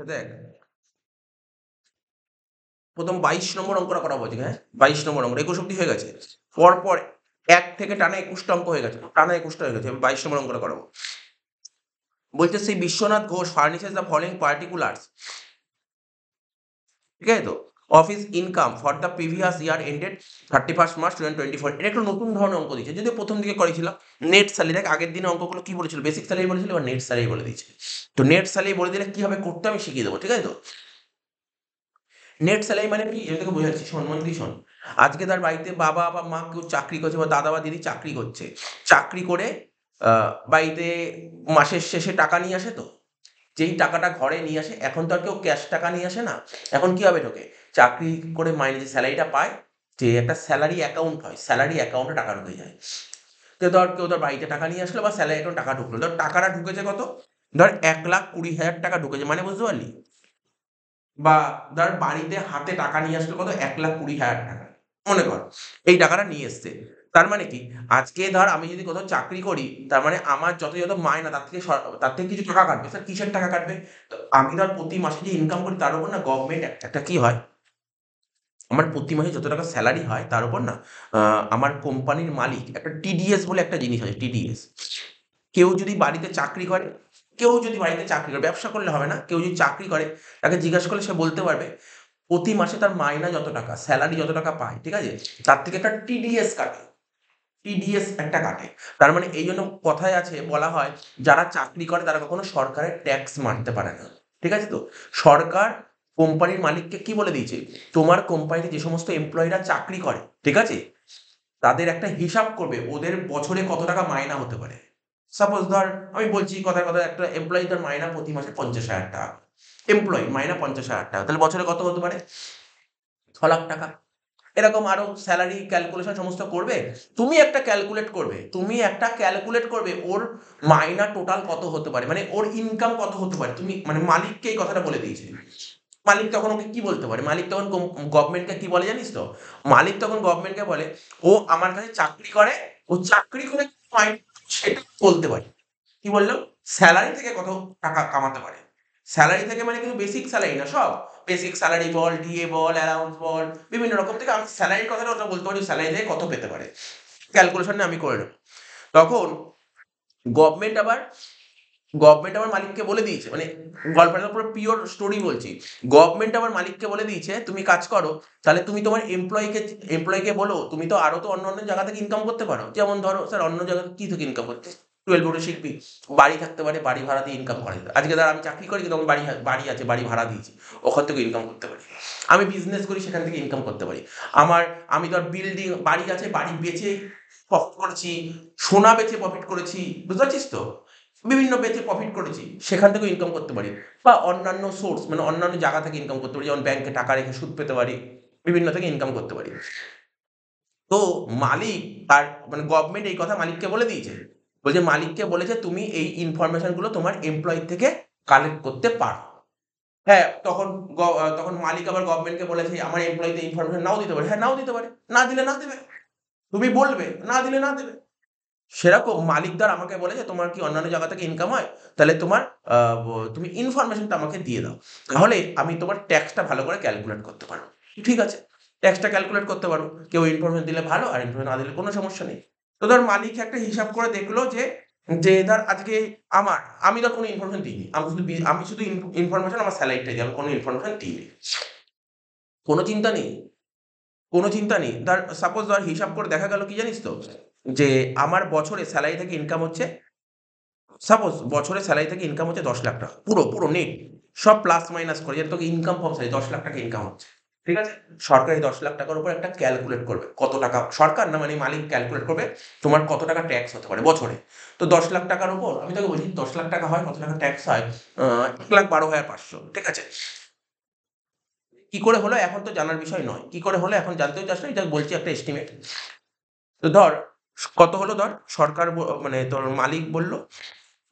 দেখ, প্রথম ২২ নম্বর অঙ্কটা করাবো আজকে, হ্যাঁ? ২২ নম্বর অঙ্ক, ২১ অব্দি হয়ে গেছে। পরপর ১ থেকে টানা ২১ টা অঙ্ক হয়ে গেছে। টানা ২১ টা হয়ে গেছে। আমি ২২ নম্বর অঙ্কটা করাবো। বলছে Shri Biswanath Ghosh furnishes the following particulars. ঠিক আছে তো? Of his income for the previous year ended 31st March 2024। এটা একটু নতুন ধরনের অঙ্ক দিয়েছে। যদিও প্রথম দিকে করেছিলাম। নেট স্যালারি, দেখ আগের দিনের অঙ্কগুলো কি বলেছিল? বেসিক স্যালারি বলেছিল, এবার নেট স্যালারি বলে দিয়েছে। তো নেট স্যালারি বলে দিলে কিভাবে করতে হবে আমি শিখিয়ে দেবো। ঠিক আছে তো? নেট স্যালারি মানে কি? আমি তোকে বোঝাচ্ছি, শোন মন দিয়ে শোন। আজকে তার বাড়িতে বাবা বা মা কেউ চাকরি করছে, বা দাদা বা দিদি চাকরি করছে। চাকরি করে বাড়িতে মাসের শেষে টাকা নিয়ে আসে তো? যেই টাকাটা ঘরে নিয়ে আসে, এখন তো আর কেউ ক্যাশ টাকা নিয়ে আসে না। এখন কিভাবে ঢোকে? চাকরি করে মাইনে যে স্যালারিটা পায়, যে একটা স্যালারি অ্যাকাউন্ট হয়, স্যালারি অ্যাকাউন্টে টাকা ঢুকে যায়। তো ধর কেউ ধর বাড়িতে টাকা নিয়ে আসলো বা স্যালারি অ্যাকাউন্টে টাকা ঢুকলো। ধর টাকাটা ঢুকেছে কত? ধর ১,২০,০০০ টাকা ঢুকেছে। মানে বুঝতে পারলি? বা ধর বাড়িতে হাতে টাকা নিয়ে আসলো কত? ১,২০,০০০ টাকা। মনে কর এই টাকাটা নিয়ে এসছে। তার মানে কি? আজকে ধর আমি যদি কোথাও চাকরি করি, তার মানে আমার যত মাইনা তার থেকে কিছু টাকা কাটবে। স্যার কিসের টাকা কাটবে? তো আমি ধর প্রতি মাসে যে ইনকাম করি তার উপর না গভর্নমেন্ট একটা কি হয়? আমার প্রতি মাসে যত টাকা সেলারি হয় তার উপর না আ আমার কোম্পানির মালিক একটা টিডিএস বলে একটা জিনিস আছে, টিডিএস। কেউ যদি বাড়িতে চাকরি করে, ব্যবসা করলে হবে না। কেউ যদি চাকরি করে, তাকে জিজ্ঞাসা করলে সে বলতে পারবে প্রতি মাসে তার মাইনা যত টাকা, সেলারি যত টাকা পায়, ঠিক আছে? তার থেকে একটা টিডিএস কাটে। টিডিএস একটা কাটে। তার মানে এইজন্য কথায় আছে, বলা হয় যারা চাকরি করে তারা কখনো সরকারের ট্যাক্স মারতে পারে না। ঠিক আছে তো? সরকার কোম্পানির মালিককে কি বলে দিয়েছে? তোমার কোম্পানিতে যে সমস্ত এমপ্লয়িরা চাকরি করে, ঠিক আছে? তাদের একটা হিসাব করবে ওদের বছরে কত টাকা মাইনা হতে পারে। সাপোজ ধর আমি বলছি কথায়, কথায় একটা এমপ্লয়ি তার মাইনা প্রতি মাসে ৫০,০০০ টাকা। এমপ্লয়ি মাইনা ৫০,০০০ টাকা। তাহলে বছরে কত হতে পারে? ৬,০০,০০০ টাকা। এরকম আরো সেলারি ক্যালকুলেশন সমস্ত করবে। তুমি একটা ক্যালকুলেট করবে ওর মাইনা টোটাল কত হতে পারে। মানে ওর ইনকাম কত হতে পারে। তুমি মানে মালিককে এই কথাটা বলে দিয়েছে। মালিক তখন ওকে কি বলতে পারে? মালিক তখন গভর্নমেন্টকে কি বলে জানিস তো? মালিক তখন গভর্নমেন্টকে বলে, "ও আমার কাছে চাকরি করে, ও চাকরি করে মাইনে সেটা বলতে পারে।" কি বললাম? সেলারি থেকে কত টাকা কামাতে পারে। সেলারি থেকে মানে কিন্তু বেসিক সেলারি না সব। বেসিক সেলারি বল, ডিএ বল, অ্যালাউন্স বল, বিভিন্ন রকম থেকে আমি সেলারির কথাটা ওটা বলতে পারি, সেলারি থেকে কত পেতে পারে। ক্যালকুলেশনটা আমি করে নেব। তখন গভর্নমেন্ট আবার গভর্নমেন্ট আবার মালিককে বলে দিয়েছে, মানে গল্পটা পুরো পিওর স্টোরি বলছি। গভর্নমেন্ট আবার মালিককে বলে দিয়েছে, "তুমি কাজ করো, তাহলে তুমি তোমার এমপ্লয়িকে বলো, তুমি তো আরো তো অন্য জায়গা থেকে ইনকাম করতে পারো।" যেমন ধরো, "স্যার অন্য জায়গা কি থেকে ইনকাম করতে?" 12 উঠে শিখবি। বাড়ি থাকতে পারে, বাড়ি ভাড়া দিয়ে ইনকাম করা যেত। আজকে ধর আমি চাকরি করি কিন্তু আমার বাড়ি আছে, বাড়ি ভাড়া দিয়েছি। ওখান থেকেও ইনকাম করতে পারি। আমি বিজনেস করি, সেখান থেকে ইনকাম করতে পারি। আমি ধর বাড়ি আছে, বাড়ি বেচে প্রফিট করেছি, সোনা বেচে প্রফিট করেছি। বুঝতে পারছিস তো? বিভিন্ন বেচে প্রফিট করেছি, সেখান থেকেও ইনকাম করতে পারি। বা অন্যান্য সোর্স মানে অন্যান্য জায়গা থেকে ইনকাম করতে পারি। যেমন ব্যাংকে টাকা রেখে সুদ পেতে পারি। বিভিন্ন থেকে ইনকাম করতে পারি। তো মালিক তার মানে গভর্নমেন্ট এই কথা মালিককে বলে দিয়েছে। বলছে মালিককে বলেছে তুমি এই ইনফরমেশন গুলো তোমার এমপ্লয়ি থেকে কালেক্ট করতে পারো। হ্যাঁ, তখন মালিক আবার গভর্নমেন্টকে বলেছে আমার এমপ্লয়ি তো ইনফরমেশন নাও দিতে পারে। হ্যাঁ, নাও দিতে পারে। না দিলে না দেবে। তুমি বলবে, না দিলে না দেবে। সেরকম মালিকদার আমাকে বলেছে, "তোমার কি অন্যান্য জায়গা থেকে ইনকাম হয়? তাহলে তোমার আ ব তুমি ইনফরমেশনটা আমাকে দিয়ে দাও। তাহলে আমি তোমার ট্যাক্সটা ভালো করে ক্যালকুলেট করতে পারব।" ঠিক আছে। ট্যাক্সটা ক্যালকুলেট করতে পারব। কেউ ইনফরমেশন দিলে ভালো, আর ইনফরমেশন না দিলে কোনো সমস্যা নেই। তো ধর মালিক একটা হিসাব করে দেখলো যে, ধর আজকে আমি ধর কোনো ইনফরমেশন দিইনি। আমি শুধু ইনফরমেশন আমার সেলারিটা দিই। আমি কোনো ইনফরমেশন দিইনি। কোনো চিন্তা নেই। কোনো চিন্তা নেই। ধর হিসাব করে দেখা গেল কি জানিস তো? যে আমার বছরে সেলারি থেকে ইনকাম হচ্ছে, বছরে সেলারি থেকে ইনকাম হচ্ছে ৳১০,০০,০০০ পুরো নেট। সব প্লাস মাইনাস করে যেটা তোকে ইনকাম ফ্রম সেলারি ৳১০,০০,০০০ ইনকাম হচ্ছে। ঠিক আছে? সরকার এই ৳১০,০০,০০০ র উপর একটা ক্যালকুলেট করবে। কত টাকা সরকার না মানে মালিক ক্যালকুলেট করবে তোমার কত টাকা ট্যাক্স হতে পারে বছরে। তো ৳১০,০০,০০০ র উপর আমি তোকে বলছি ৳১০,০০,০০০ হয়, কত টাকা ট্যাক্স হয়? ১,১২,৫০০। ঠিক আছে? কি করে হলো এখন তো জানার বিষয় নয়। কি করে হলো এখন জানতেও চাস না, এটা বলছি একটা এস্টিমেট। তো ধর কত হলো ধর সরকার মানে তোর মালিক বলল,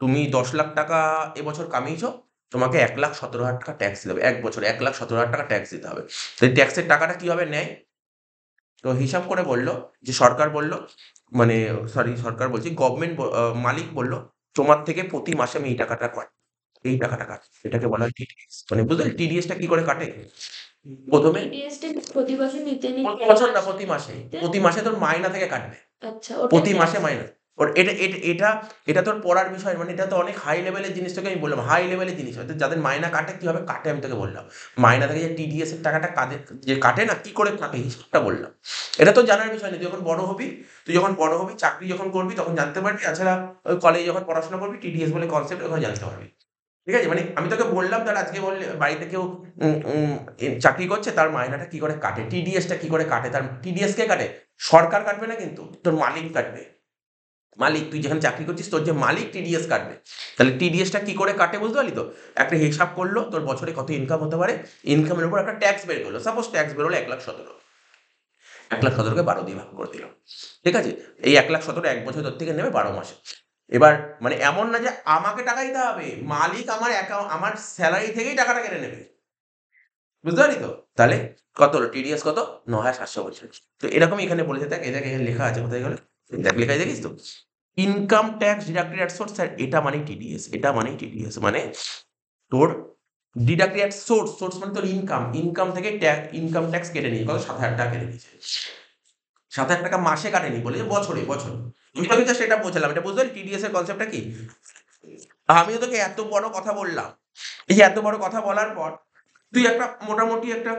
"তুমি ৳১০,০০,০০০ এবছর কামিয়েছ, তোমাকে ৳১,১৭,০০০ ট্যাক্স দিতে হবে। ১ বছরে ৳১,১৭,০০০ ট্যাক্স দিতে হবে।" তো এই ট্যাক্সের টাকাটা কিভাবে নেয়? তো হিসাব করে বলল যে সরকার বলল মানে সরকার বলছি গভর্নমেন্ট মালিক বলল, "তোমার থেকে প্রতি মাসে আমি এই টাকাটা পাই।" এই টাকাটা কাটে, এটাকে বলা হয় টিডিএস। মানে বুঝলে টিডিএসটা কি করে কাটে? প্রথমে টিডিএসটা প্রতি বছর নিতে প্রতি বছর না, প্রতি মাসে। প্রতি মাসে তোর মাইনা থেকে কাটবে। আচ্ছা, ওটা প্রতি ট্যাক্স। মাসে মাইনা। এটা তোর পড়ার বিষয়, মানে এটা তো অনেক হাই লেভেলের জিনিস, তোকে আমি বললাম হাই লেভেলের জিনিস। হয়তো যাদের মাইনা কাটে কিভাবে কাটে আমি তোকে বললাম। মাইনা থেকে যে টিডিএস এর টাকাটা কাদের যে কাটে না, কি করে কাটে হিসাবটা বললাম। এটা তো জানার বিষয় নেই। তুই যখন বড় হবি চাকরি যখন করবি তখন জানতে পারবি। তাছাড়া ওই কলেজে যখন পড়াশোনা করবি টিডিএস বলে কনসেপ্ট ওখানে জানতে পারবি। ঠিক আছে? মানে আমি তোকে বললাম, তাহলে আজকে বললে বাড়িতে কেউ উম, উম, চাকরি করছে, তার মাইনাটা কি করে কাটে, টিডিএসটা কি করে কাটে, তার টিডিএস কে কাটে? সরকার কাটবে না, কিন্তু তোর মালিক কাটবে। মালিক, তুই যেখানে চাকরি করছিস তোর যে মালিক টিডিএস কাটবে। তাহলে টিডিএসটা কি করে কাটে বুঝতে পারলি তো? একটা হিসাব করলো তোর বছরে কত ইনকাম হতে পারে, ইনকামের উপর একটা ট্যাক্স বের করলো। সাপোজ ট্যাক্স বেরোলো 1,17,000, 1,17,000-কে 12 দিয়ে ভাগ করে দিলাম। ঠিক আছে? এই 1,17,000 এক বছর তোর থেকে নেবে 12 মাসে। এবার মানে এমন না যে আমাকে টাকা দিতে হবে, মালিক আমার আমার স্যালারি থেকেই টাকাটা কেটে নেবে। বুঝতে পারলি তো? তাহলে কত হলো টিডিএস, কত? 9,745। তো এরকমই এখানে বলেছে, দেখ এই দেখ এখানে লেখা আছে, কোথায় গেল? দেখ লেখা আছে, দেখিস তো? Income tax deducted at source, sir এটা মানেই টিডিএস। এটা মানেই টিডিএস মানে তোর ডিডাক্টেড অ্যাট সোর্স, সোর্স মানে তোর ইনকাম, ইনকাম থেকে ইনকাম ট্যাক্স কেটে নিয়ে কত? 7,000 টাকা কেটে নিয়েছে। 7,000 টাকা মাসে কাটেনি, বলে যে বছরে বছরে। আমি তোকে জাস্ট এটা বোঝালাম। এটা বুঝতে পারলি টিডিএস এর কনসেপ্টটা কি? আমিও তোকে এত বড় কথা বললাম। এই যে এত বড় কথা বলার পর তুই একটা মোটামুটি একটা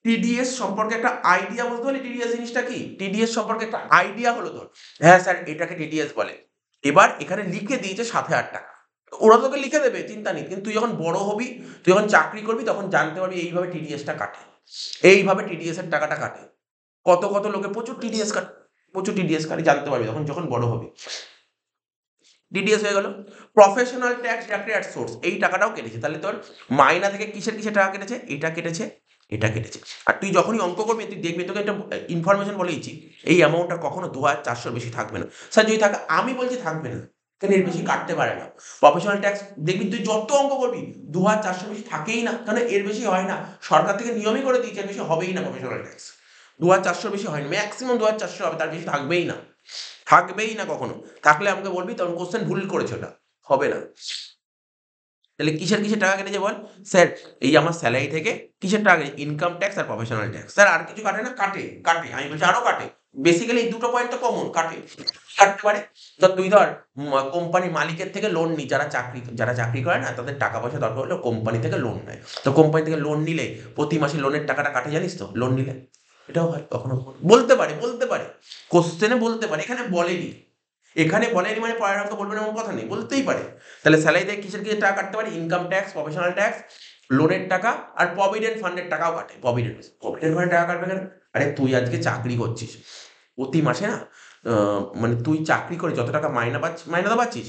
টিডিএস সম্পর্কে একটা আইডিয়া বুঝতে পারলি? টিডিএস জিনিসটা কি, টিডিএস সম্পর্কে একটা আইডিয়া হলো তোর। হ্যাঁ স্যার এটাকে টিডিএস বলে। এবার এখানে লিখে দিয়েছে 7,000 টাকা। ওরা তোকে লিখে দেবে, চিন্তা নেই। কিন্তু তুই যখন বড় হবি, তুই যখন চাকরি করবি তখন জানতে পারবি এইভাবে টিডিএসটা কাটে, এইভাবে টিডিএস এর টাকাটা কাটে। কত কত লোকে প্রচুর টিডিএস কাটে, প্রচুর টিডিএস কাটে, জানতে পারবি তখন যখন বড় হবি। ডিডিএস হয়ে গেল। Professional tax deducted at source, এই টাকাটাও কেটেছে। তাহলে তোর মাইনা থেকে কিসের কিসের টাকা কেটেছে? এটা কেটেছে, এটা কেটেছে। আর তুই যখনই অঙ্ক করবি তুই দেখবি, তোকে একটা ইনফরমেশন বলে দিচ্ছি, এই অ্যামাউন্টটা কখনো 2,400 বেশি থাকবে না। স্যার যদি থাকে, আমি বলছি থাকবে না, কেন এর বেশি কাটতে পারে না। প্রফেশনাল ট্যাক্স দেখবি তুই যত অঙ্ক করবি 2,400 বেশি থাকেই না, কারণ এর বেশি হয় না। সরকার থেকে নিয়মই করে দিয়েছে এর বেশি হবেই না। প্রফেশনাল ট্যাক্স 2,400 বেশি হয় না, ম্যাক্সিমাম 2,400 হবে, তার বেশি থাকবেই না, থাকবেই না কখনো। থাকলে আমাকে বলবি, তখন কোশ্চেন ভুল করেছে, ওটা হবে না। তাহলে কিসের কিসের টাকা কেটেছে বল? স্যার এই আমার স্যালারি থেকে কিসের টাকা কেটেছে? ইনকাম ট্যাক্স আর প্রফেশনাল ট্যাক্স। স্যার আর কিছু কাটে না? কাটে, কাটে। আমি বলছি আরো কাটে। বেসিক্যালি এই দুটো পয়েন্ট তো কমন, কাটে। কাটতে পারে। তুই ধর কোম্পানির মালিকের থেকে লোন নি, যারা চাকরি করে না তাদের টাকা পয়সা দরকার হলে কোম্পানি থেকে লোন নেয়। তো কোম্পানি থেকে লোন নিলে প্রতি মাসে লোনের টাকাটা কাটে, জানিস তো? লোন নিলে এটাও হয় কখনো কখনো। বলতে পারে, বলতে পারে, কোশ্চেনে বলতে পারে, এখানে বলেনি। এখানে বলেনি মানে পরের অঙ্ক বলবে না এমন কথা নেই, বলতেই পারে। তাহলে স্যালারি থেকে কিসের কিসের টাকা কাটতে পারে? ইনকাম ট্যাক্স, প্রফেশনাল ট্যাক্স, লোনের টাকা, আর প্রভিডেন্ট ফান্ডের টাকাও কাটে। প্রভিডেন্ট ফান্ডের টাকা কাটবে কেন? আরে তুই আজকে চাকরি করছিস, প্রতি মাসে না মানে তুই চাকরি করে যত টাকা মাইনা পাচ্ছিস, মাইনা তো পাচ্ছিস,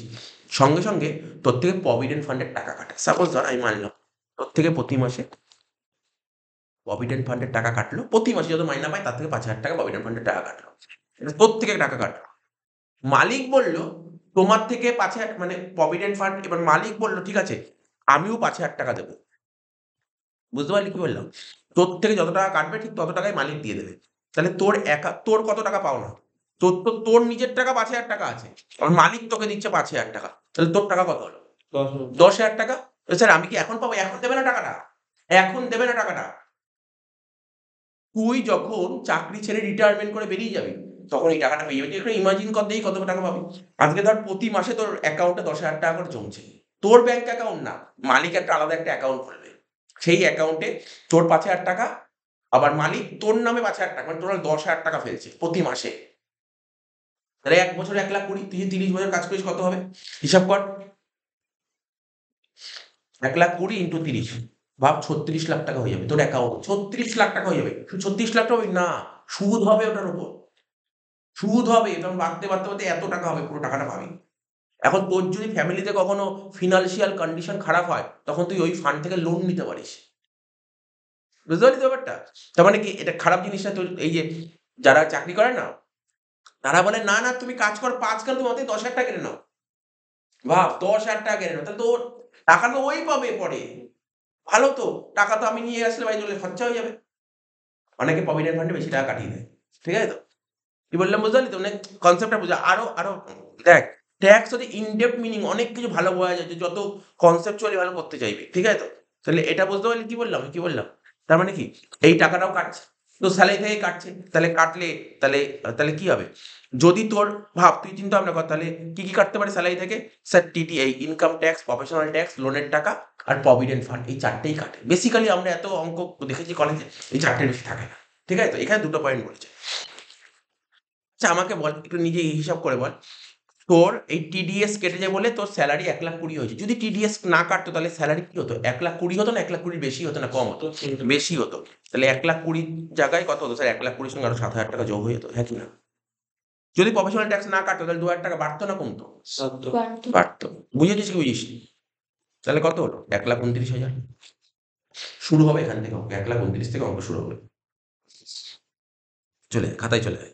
সঙ্গে সঙ্গে তোর থেকে প্রভিডেন্ট ফান্ডের টাকা কাটে। সাপোজ ধর আমি মানলাম তোর থেকে প্রতি মাসে প্রভিডেন্ট ফান্ডের টাকা কাটলো, প্রতি মাসে যত মাইনা পায় তার থেকে 5,000 টাকা প্রভিডেন্ট ফান্ডের টাকা কাটলো। এটা তোর থেকে টাকা কাটলো। মালিক বলল তোমার থেকে 5,000, মানে প্রভিডেন্ট ফান্ড, এবার মালিক বলল ঠিক আছে আমিও 5,000 টাকা দেবো। বুঝতে পারলি কি বললাম? তোর থেকে যত টাকা কাটবে ঠিক তত টাকাই মালিক দিয়ে দেবে। তাহলে তোর কত টাকা পাও না? তোর নিজের টাকা 5,000 টাকা আছে, আর মালিক তোকে দিচ্ছে 5,000 টাকা। তাহলে তোর টাকা কত হলো? 10,000 টাকা। স্যার আমি কি এখন পাবো? এখন দেবে না টাকাটা, এখন দেবে না টাকাটা। তুই যখন চাকরি ছেড়ে রিটায়ারমেন্ট করে বেরিয়ে যাবি তখন এই টাকাটা পেয়ে যাবি। তুই একটু ইমাজিন কর দেখি কত টাকা পাবি। আজকে ধর প্রতি মাসে তোর অ্যাকাউন্টে 10,000 টাকা করে জমছে। তোর ব্যাংক অ্যাকাউন্ট না, মালিক একটা আলাদা একটা অ্যাকাউন্ট খুলবে। সেই অ্যাকাউন্টে তোর 5,000 টাকা, আবার মালিক তোর নামে 5,000 টাকা, মানে টোটাল 10,000 টাকা ফেলছে প্রতি মাসে। তাহলে 1 বছরে 1,20,000, তুই 30 বছর কাজ করিস কত হবে? হিসাব কর। 1,20,000 ইন্টু 30, ভাব 36 লাখ টাকা হয়ে যাবে তোর অ্যাকাউন্ট। 36 লাখ টাকা হয়ে যাবে। শুধু 36 লাখ টাকা হবে না, সুদ হবে ওটার উপর। সুদ হবে, তখন বাড়তে বাড়তে বাড়তে এত টাকা হবে, পুরো টাকাটা পাবি। এখন তোর যদি ফ্যামিলিতে কখনো ফিনান্সিয়াল কন্ডিশন খারাপ হয় তখন তুই ওই ফান্ড থেকে লোন নিতে পারিস। বুঝতে পারলি তো ব্যাপারটা? তার মানে কি এটা খারাপ জিনিস না? তোর এই যে যারা চাকরি করে না, তারা বলে না না তুমি কাজ কর 5, কেন তুমি আমাদের 10,000 টাকা কেটে নাও। ভাব 10,000 টাকা কেটে নাও, তাহলে তো টাকা তো ওই পাবে পরে। ভালো তো, টাকা তো আমি নিয়ে আসলে বাড়ি চলে খরচা হয়ে যাবে। অনেকে প্রভিডেন্ট ফান্ডে বেশি টাকা কাটিয়ে দেয়। ঠিক আছে তো? কি বললাম বুঝতে পারলি তো? মানে কনসেপ্টটা বুঝা। আরো আরো দেখ, ট্যাক্স হচ্ছে ইনডেপথ মিনিং, অনেক কিছু ভালো বোঝা যায় যে যত কনসেপচুয়ালি ভালো করতে চাইবে, ঠিক আছে তো? তাহলে এটা বুঝতে পারলি কি বললাম? তার মানে কি এই টাকাটাও কাটছে, তো স্যালারি থেকে কাটছে, তাহলে কাটলে তাহলে তাহলে কি হবে? যদি তোর ভাব, তুই চিন্তা ভাবনা কর, তাহলে কি কাটতে পারে স্যালারি থেকে? স্যার এই ইনকাম ট্যাক্স, প্রফেশনাল ট্যাক্স, লোনের টাকা আর প্রভিডেন্ট ফান্ড, এই চারটেই কাটে। বেসিক্যালি আমরা এত অঙ্ক দেখেছি কলেজে, এই চারটের বেশি থাকে না, ঠিক আছে তো? এখানে দুটো পয়েন্ট বলেছে। আচ্ছা আমাকে বল, একটু নিজে হিসাব করে বল, তোর এই টিডিএস কেটে যায় বলে তোর স্যালারি 1,20,000 হয়েছে। যদি টিডিএস না কাটতো তাহলে স্যালারি কি হতো? 1,20,000 হতো না 1,20,000 বেশি হতো না কম হতো? বেশি হতো। তাহলে 1,20,000 জায়গায় কত হতো স্যার? 1,20,000 সঙ্গে আরো 7,000 টাকা যোগ হয়ে যেত, হ্যাঁ কি না? যদি প্রফেশনাল ট্যাক্স না কাটতো তাহলে 2,000 টাকা বাড়তো না কমতো? বাড়তো। বাড়তো। বুঝেছিস কি বুঝিস? তাহলে কত হলো? 1,29,000। শুরু হবে এখান থেকে অঙ্ক, 1,29,000 থেকে অঙ্ক শুরু হবে। চলে আয়, খাতায় চলে আয়।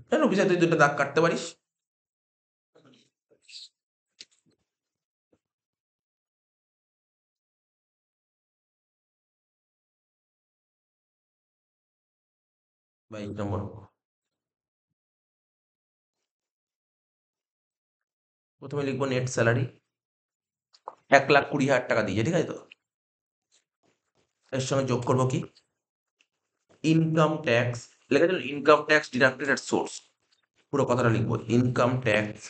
কেন অফিসে তুই দুটো দাগ কাটতে পারিস? বা 1 নম্বর, প্রথমে লিখবো নেট স্যালারি 1,20,000 টাকা দিয়েছে, ঠিক আছে তো? এর সঙ্গে যোগ করবো কি? ইনকাম ট্যাক্স, লেখা ছিল ইনকাম ট্যাক্স ডিডাক্টেড এট সোর্স, পুরো কথাটা লিখবো ইনকাম ট্যাক্স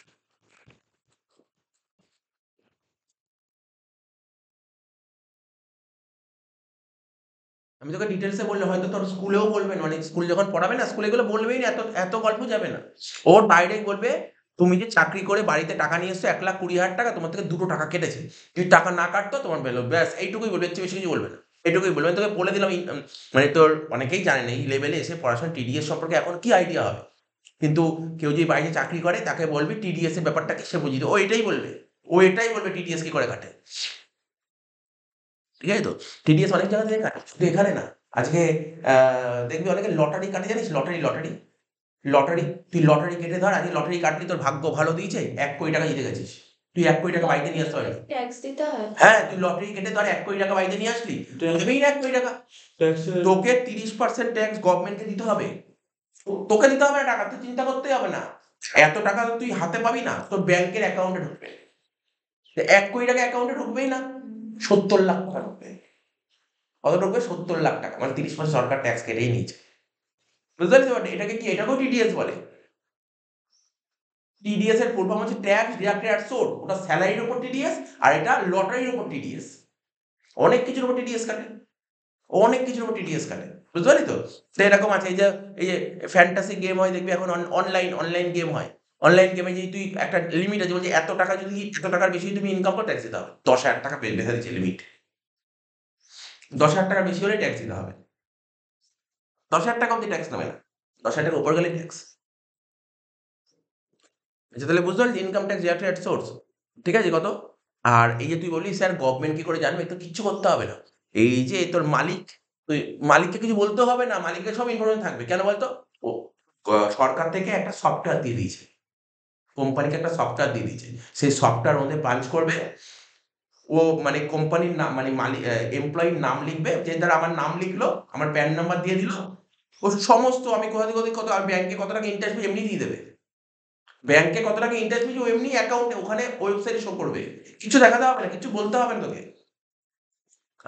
আমি তোকে ডিটেলসে বললে হয়তো তোর স্কুলেও বলবেন, মানে স্কুল যখন পড়াবে না, স্কুলে এগুলো বলবেই না, এত এত গল্প যাবে না। ওর ডাইরেক্ট বলবে তুমি যে চাকরি করে বাড়িতে টাকা নিয়ে এসছো 1,20,000 টাকা, তোমার থেকে 2 টাকা কেটেছে, যদি টাকা না কাটতো তোমার বেলো, ব্যাস এইটুকুই বলবে, এর চেয়ে বেশি কিছু বলবে না। এটুকুই বলবে। আমি তোকে বলে দিলাম মানে তোর অনেকেই জানে না এই লেভেলে এসে পড়াশোনা টিডিএস সম্পর্কে এখন কি আইডিয়া হবে, কিন্তু কেউ যদি বাইরে চাকরি করে তাকে বলবি টিডিএস এর ব্যাপারটা কি, সে বুঝিয়ে দেবে। ও এটাই বলবে টিডিএস কি করে কাটে, ঠিক আছে তো? টিডিএস অনেক জায়গা থেকে কাটে, শুধু এখানে না। আজকে দেখবি অনেকে লটারি কাটে, জানিস? লটারি তুই লটারি কেটে ধর, আজকে লটারি কাটলি, তোর ভাগ্য ভালো দিয়েছে, 1,00,00,000 টাকা জিতে গেছিস, তুই 1,00,00,000 টাকা বাড়িতে নিয়ে আসতে পারবি? ট্যাক্স দিতে হয়। হ্যাঁ, তুই লটারি কেটে ধর 1,00,00,000 টাকা বাড়িতে নিয়ে আসলি, দেবেই না 1,00,00,000 টাকা। তোকে 30% ট্যাক্স গভর্নমেন্টকে দিতে হবে। তোকে দিতে হবে না টাকা, তুই চিন্তা করতেই হবে না। এত টাকা তো তুই হাতে পাবি না, তোর ব্যাংকের অ্যাকাউন্টে ঢুকবে। 1,00,00,000 টাকা অ্যাকাউন্টে ঢুকবেই না, 70 লাখ টাকা ঢুকবে। কত ঢুকবে? 70 লাখ টাকা, মানে 30% সরকার ট্যাক্স কেটেই নিয়েছে। বুঝতে পারলি তো? এটাকে কি, এটাকেও টিডিএস বলে। টিডিএস এর ফুল ফর্ম হচ্ছে ট্যাক্স ডিডাক্টেড অ্যাট সোর্স, ওটা স্যালারির উপর টিডিএস, আর এটা লটারির উপর টিডিএস। অনেক কিছুর উপর টিডিএস কাটে, অনেক কিছুর উপর টিডিএস কাটে। বুঝতে পারলি তো? তো এরকম আছে, এই যে ফ্যান্টাসি গেম হয় দেখবি এখন, অনলাইন গেম হয়। অনলাইন গেমে যদি তুই একটা লিমিট আছে, বলছে এত টাকা, যদি এত টাকার বেশি তুমি ইনকাম করো ট্যাক্স দিতে হবে। 10,000 টাকা বেঁধে দিচ্ছে লিমিট, 10,000 টাকা বেশি হলে ট্যাক্স দিতে হবে। 10,000 টাকা অব্দি ট্যাক্স নেবে না, 10,000 টাকার উপর গেলে ট্যাক্স। আচ্ছা তাহলে বুঝতে পারলি income tax deducted at source, ঠিক আছে কত? আর এই যে তুই বললি স্যার গভর্নমেন্ট কি করে জানবে, তো কিচ্ছু করতে হবে না। এই যে তোর মালিক, তুই মালিককে কিছু বলতে হবে না, মালিকের সব ইনফরমেশন থাকবে। কেন বলতো? ও সরকার থেকে একটা সফটওয়্যার দিয়ে দিয়েছে, কোম্পানিকে একটা সফটওয়্যার দিয়ে দিয়েছে, সেই সফটওয়্যার মধ্যে পাঞ্চ করবে, ও মানে কোম্পানির নাম, মানে মালিক এমপ্লয়ির নাম লিখবে, যে ধর আমার নাম লিখলো, আমার প্যান নাম্বার দিয়ে দিল, ও সমস্ত আমি কোথা থেকে কত, আর ব্যাংকে কত টাকা ইন্টারেস্ট এমনি দিয়ে দেবে। ব্যাংকে কত টাকা ইন্টারেস্ট পেয়েছি ও এমনি অ্যাকাউন্টে ওখানে ওয়েবসাইটে শো করবে, কিছু দেখাতে হবে না, কিছু বলতে হবে না তোকে।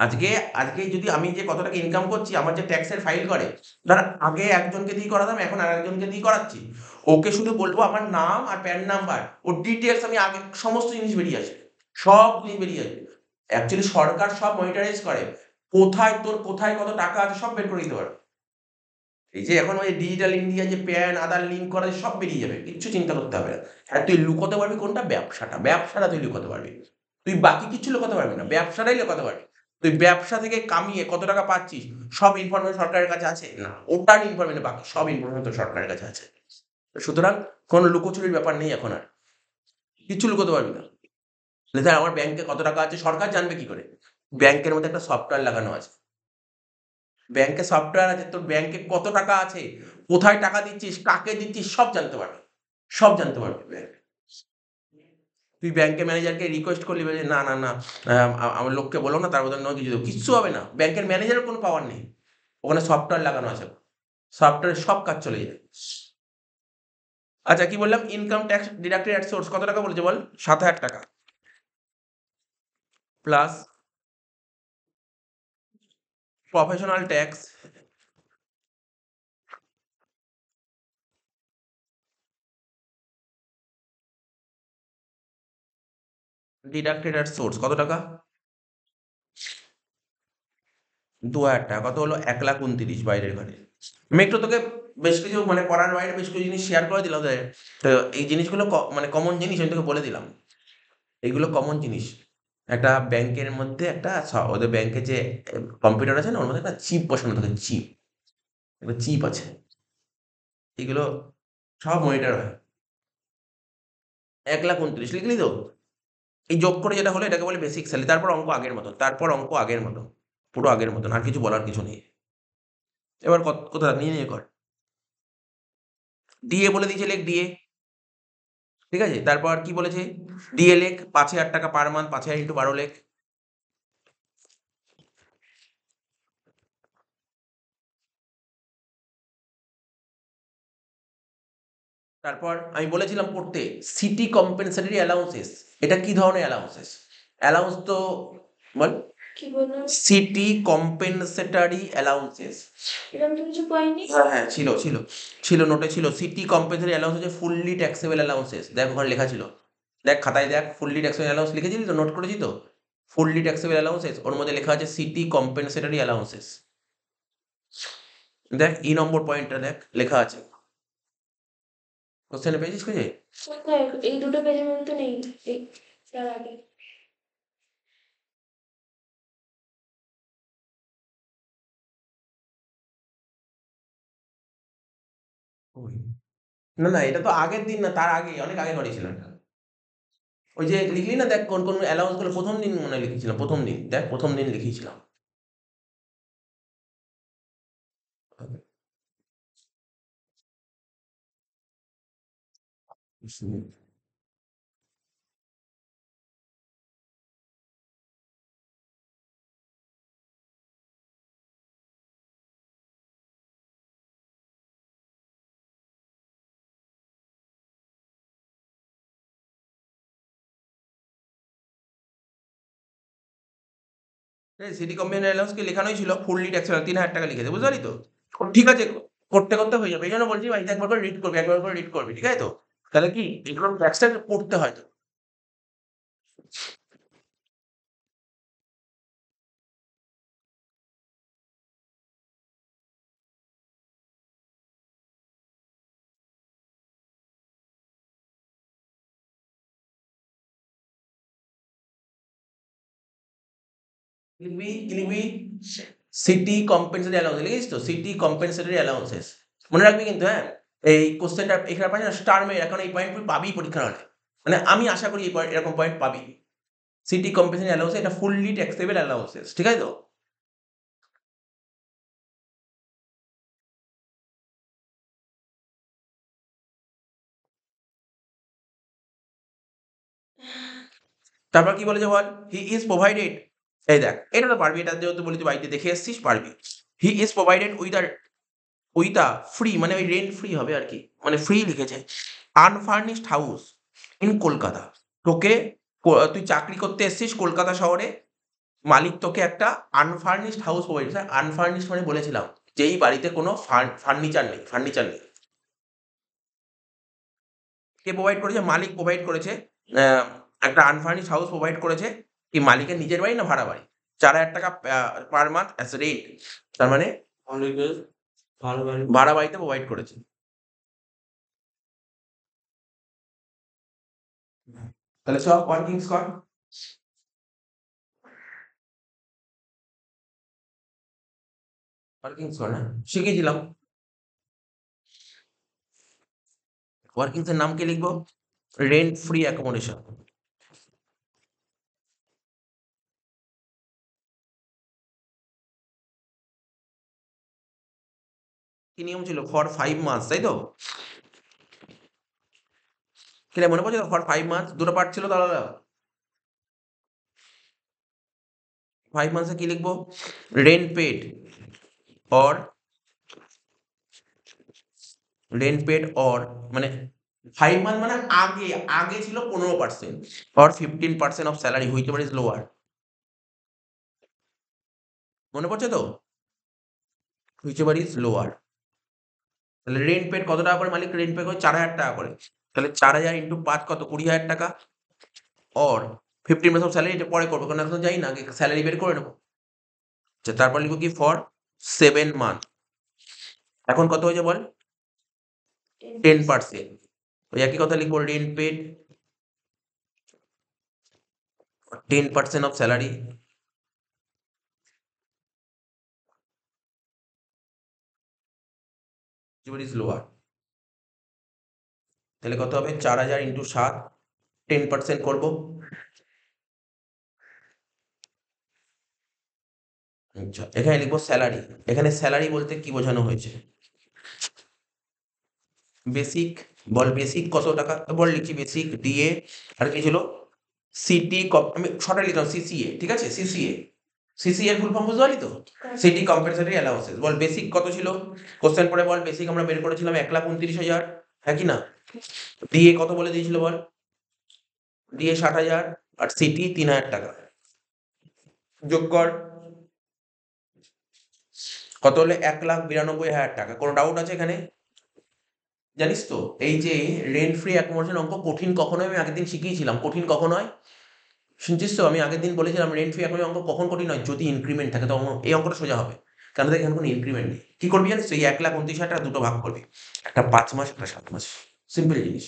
আজকে আজকে যদি আমি যে কত টাকা ইনকাম করছি, আমার যে ট্যাক্সের ফাইল করে, ধর আগে একজনকে দিয়ে করাতাম, এখন আরেকজনকে দিয়ে করাচ্ছি, ওকে শুধু বলবো আমার নাম আর প্যান নাম্বার, ওর ডিটেলস আমি আগে, সমস্ত জিনিস বেরিয়ে আসবে, সব জিনিস বেরিয়ে আসবে। অ্যাকচুয়ালি সরকার সব মনিটরাইজ করে, কোথায় তোর কোথায় কত টাকা আছে সব বের করে দিতে পারবে। এই যে এখন ওই ডিজিটাল ইন্ডিয়া, যে প্যান আধার লিঙ্ক করা, সব বেরিয়ে যাবে, কিচ্ছু চিন্তা করতে হবে না। হ্যাঁ তুই লুকোতে পারবি কোনটা? ব্যবসাটা তুই লুকোতে পারবি, তুই বাকি কিছু লুকোতে পারবি না, ব্যবসাটাই লুকোতে পারবি। তুই ব্যবসা থেকে কামিয়ে কত টাকা পাচ্ছিস, সব ইনফরমেশন সরকারের কাছে আছে না, ওটার ইনফরমেশন, বাকি সব ইনফরমেশন তো সরকারের কাছে আছে। সুতরাং কোনো লুকোচুরির ব্যাপার নেই এখন আর, কিচ্ছু লুকোতে পারবি না। স্যার আমার ব্যাংকে কত টাকা আছে সরকার জানবে কি করে? ব্যাংকের মধ্যে একটা সফটওয়্যার লাগানো আছে, ব্যাংকে সফটওয়্যার আছে, তোর ব্যাংকে কত টাকা আছে, কোথায় টাকা দিচ্ছিস, কাকে দিচ্ছিস, সব জানতে পারবে, সব জানতে পারবে ব্যাংক। তুই ব্যাংকের ম্যানেজারকে রিকোয়েস্ট করলি যে না না না, আমার লোককে বলো না, তার বদলে অন্য কিছু দেবো, কিচ্ছু হবে না, ব্যাংকের ম্যানেজারের কোনো পাওয়ার নেই, ওখানে সফটওয়্যার লাগানো আছে, সফটওয়্যারে সব কাজ চলে যায়। আচ্ছা কি বললাম, income tax deducted at source কত টাকা বলেছে বল, 7,000 টাকা plus professional tax deducted at source কত টাকা, 2,000 টাকা, কত হলো 1,29,000 বাইরের ঘরে। আমি একটু তোকে বেশ কিছু মানে পড়ার বাইরে বেশ কিছু জিনিস শেয়ার করে দিলাম, তো এই জিনিসগুলো মানে কমন জিনিস আমি তোকে বলে দিলাম, এইগুলো কমন জিনিস। একটা ব্যাংকের মধ্যে একটা ওদের ব্যাংকে যে কম্পিউটার আছে না, ওর মধ্যে একটা চিপ বসানো থাকে, চিপ, একটা চিপ আছে, এগুলো সব মনিটর হয়। 1,29,000 লিখলি তো, এই যোগ করে যেটা হলো এটাকে বলে বেসিক স্যালারি, তারপর অঙ্ক আগের মতন, তারপর অঙ্ক আগের মতন, পুরো আগের মতন, আর কিছু বলার কিছু নেই। এবার কোথা নিয়ে নিয়ে কর, ডিএ বলে দিয়েছে, লেখ ডিএ, ঠিক আছে। তারপর কি বলেছে, ডিএ লেখ 5,000 টাকা পার মান্থ, 5,000 ইন্টু 12 লেখ। তারপর আমি বলেছিলাম পড়তে, সিটি কম্পেনসেটরি অ্যালাউন্সেস, এটা কি ধরনের অ্যালাউন্সেস, অ্যালাউন্স তো বল, কি বললাম, সিটি কম্পেনসেটরি অ্যালাউন্সেস, এরকম তো কিছু পাইনি। হ্যাঁ হ্যাঁ ছিল ছিল ছিল, নোটে ছিল, সিটি কম্পেনসেটরি অ্যালাউন্স হচ্ছে ফুললি ট্যাক্সেবল অ্যালাউন্সেস, দেখ ওখানে লেখা ছিল, দেখ খাতায় দেখ, ফুললি ট্যাক্সেবল অ্যালাউন্স লিখেছিলি তো, নোট করেছি তো, ফুললি ট্যাক্সেবল অ্যালাউন্সেস, ওর মধ্যে লেখা আছে সিটি কম্পেনসেটরি অ্যালাউন্সেস, দেখ ই নম্বর পয়েন্টটা দেখ লেখা আছে, কোশ্চেনে পেয়েছিস খুঁজে? কোথায়? এই দুটো পেজের মধ্যে নেই, এই তার আগে। ওই। না না, এটা তো আগের দিন না, তার আগে, অনেক আগে করেছিল এটা। ওই যে লিখলি না, দেখ কোন কোন অ্যালাউন্স গুলো প্রথম দিন মনে হয় লিখেছিলাম, প্রথম দিন দেখ, প্রথম দিন লিখেছিলাম। সিটি কম্পেনি অ্যালাউন্স কি লেখানোই ছিল, ফুললি ট্যাক্সেবল 3,000 টাকা লিখেছে, বুঝতে পারলি তো? ঠিক আছে, করতে করতে হয়ে যাবে, এই জন্য বলছি ভাই, একবার করে রিড করবি, একবার করে রিড করবি, ঠিক আছে তো? তাহলে কি এগুলো ট্যাক্সটা পড়তে হয় তো। লিখবি কি লিখবি, সিটি কম্পেনসেটরি অ্যালাউন্স লিখেছিস তো, সিটি কম্পেনসেটরি অ্যালাউন্সেস, মনে রাখবি কিন্তু, হ্যাঁ। এই কোশ্চেনটা এখানে পাচ্ছি না, স্টার মেয়ে, এখন এই পয়েন্ট তুই পাবি পরীক্ষার হলে, মানে আমি আশা করি এই পয়েন্ট, এরকম পয়েন্ট পাবি। সিটি কম্পেনসেশন অ্যালাউন্স, এটা ফুললি ট্যাক্সেবল অ্যালাউন্সেস, ঠিক আছে তো? তারপর কি বলেছে বল, হি ইজ প্রোভাইডেড, এই দেখ এটা তো পারবি, এটা যেহেতু বলি তুই বাড়িতে দেখে এসেছিস পারবি। He is provided with a free, মানে ওই রেন্ট ফ্রি হবে আর কি, মানে ফ্রি লিখেছে, আনফার্নিশড হাউস ইন কলকাতা, তোকে তুই চাকরি করতে এসেছিস কলকাতা শহরে, মালিক তোকে একটা unfurnished house provide, sir unfurnished মানে বলেছিলাম যেই বাড়িতে কোনো ফার্নিচার নেই, ফার্নিচার নেই, কে প্রোভাইড করেছে, মালিক প্রোভাইড করেছে, একটা আনফার্নিশড হাউস প্রোভাইড করেছে, কি মালিকের নিজের বাড়ি না ভাড়া বাড়ি, 4,000 টাকা পার মান্থ অ্যাজ রেন্ট, তার মানে ভাড়া বাড়িতে প্রোভাইড করেছে। তাহলে সব ওয়ার্কিংস কর, ওয়ার্কিংস কর, না শিখিয়েছিলাম, ওয়ার্কিংস এর নাম কি লিখবো, রেন্ট ফ্রি অ্যাকোমোডেশন, কি নিয়ম ছিল, ফর 5 মান্থস, তাই তো? কিরে মনে পড়ছে তো, ফর 5 মান্থস, দুটো পার্ট ছিল তো আলাদা, 5 মান্থসে কি লিখবো, rent paid or, rent paid or মানে 5 মান্থ মানে আগে, আগে ছিল 15% or 15% of salary whichever is lower. মনে পড়ছে তো? whichever is lower. তাহলে রেন্ট পেড কত টাকা করে মালিক রেন্ট পে করে? 4,000 টাকা করে। তাহলে 4,000 ইন্টু 5 কত? 20,000 টাকা। or 15% of salary, এটা পরে করবো কারণ এখন যাই না, আগে স্যালারি বের করে নেবো। আচ্ছা, তারপর লিখবো কি? For 7 month. এখন কত হয়েছে বল? 10%। ওই একই কথা লিখবো, rent paid 10% of salary whichever is lower. তাহলে কত হবে? 4,000 ইন্টু 7, 10% করবো। আচ্ছা, এখানে লিখবো স্যালারি। এখানে স্যালারি বলতে কি বোঝানো হয়েছে? বেসিক, বল বেসিক কত টাকা? বল লিখছি বেসিক, ডিএ, আর কি ছিল? সিটি, আমি শর্টে লিখলাম সিসিএ, ঠিক আছে? সিসিএ, সিসিএ এর ফুল ফর্ম বুঝতে পারলি তো? City compulsory allowances. বল বেসিক কত ছিল? কোশ্চেন পরে বল, বেসিক আমরা বের করেছিলাম 1,29,000, হ্যাঁ কি না? ডিএ কত বলে দিয়েছিল বল? ডিএ 60,000 আর সিটি 3,000 টাকা। যোগ কর, কত হলে? 1,92,000 টাকা। কোনো ডাউট আছে এখানে? জানিস তো এই যে রেন্ট ফ্রি অ্যাকোমোডেশন অঙ্ক কঠিন কখন হয়? আমি আগের দিন শিখিয়েছিলাম কঠিন কখন হয়। শুনছিস তো? আমি আগের দিন বলেছিলাম রেন্ট ফ্রি অ্যাকোমোডেশন অঙ্ক কখন কঠিন হয়? যদি ইনক্রিমেন্ট থাকে তখন এই অঙ্কটা সোজা হবে, কারণ এখানে কোনো ইনক্রিমেন্ট নেই। কি করবি জানিস তো? এই 1,29,000 টাকা দুটো ভাগ করবি, একটা 5 মাস, একটা 7 মাস। সিম্পল জিনিস।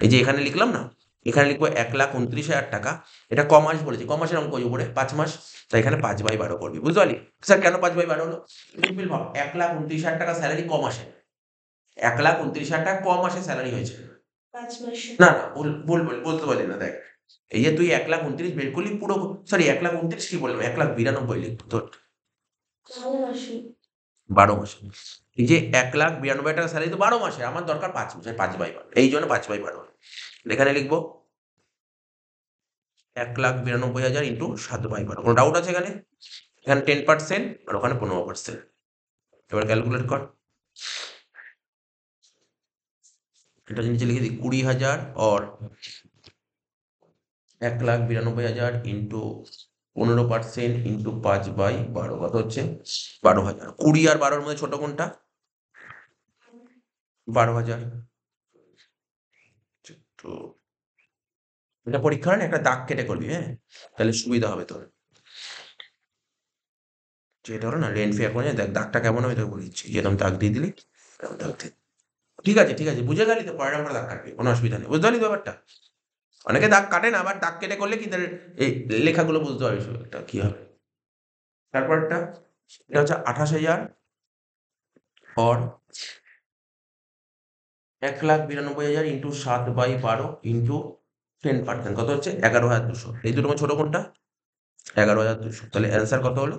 এই যে এখানে লিখলাম না, এখানে লিখবো 1,29,000 টাকা। এটা ক মাস বলেছি? ক মাসের অঙ্ক উপরে 5 মাস, তাই এখানে 5/12 করবি। বুঝতে পারলি? স্যার কেন 5/12 হলো? সিম্পল ভাব, 1,29,000 টাকা স্যালারি ক মাসে? 1,29,000 টাকা ক মাসে স্যালারি হয়েছে? 5 মাসে। না না, বলতে পারলি না। দেখ, এই যে তুই 1,29,000 বের করলি, পুরো সরি 1,29,000 কি বললাম, 1,92,000 লিখবো তোর 12 মাসে। 12 মাসে। এই যে 1,92,000 টাকা স্যালারি তো 12 মাসে, আমার দরকার 5 মাসে, 5/12, এই জন্য 5/12। এখানে লিখবো 1,92,000 ইন্টু 7/12। কোনো ডাউট আছে এখানে? এখানে 10% আর ওখানে 15%। এবার ক্যালকুলেট কর, এটা নিচে লিখে দিই 20,000 और 1,92,000 ইন্টু 15% ইন্টু 5/12 কত হচ্ছে? 12,000। 20 আর 12-র মধ্যে ছোট কোনটা? 12,000। তো এটা পরীক্ষা হয় না, একটা দাগ কেটে করবি, হ্যাঁ, তাহলে সুবিধা হবে তোর। যেটা হলো না রেন্ট ফি এখন, দেখ দাগটা কেমন হবে তোকে বলে দিচ্ছি। যেরকম দাগ দিয়ে দিলি এরকম দাগ দে। ঠিক আছে ঠিক আছে, বুঝে গেলি তো? পরের আমরা দাগ কাটবি, কোনো অসুবিধা নেই। বুঝতে পারলি তো ব্যাপারটা? অনেকে দাগ কাটে না, আবার দাগ কেটে করলে কি তার এই লেখাগুলো বুঝতে পারবি একটা কি হবে। তারপরটা এটা হচ্ছে 28,000 और 1,92,000 ইন্টু 7/12 ইন্টু 10% কত হচ্ছে? 11,200। এই দুটোর মধ্যে ছোট কোনটা? 11,200। তাহলে অ্যান্সার কত হলো?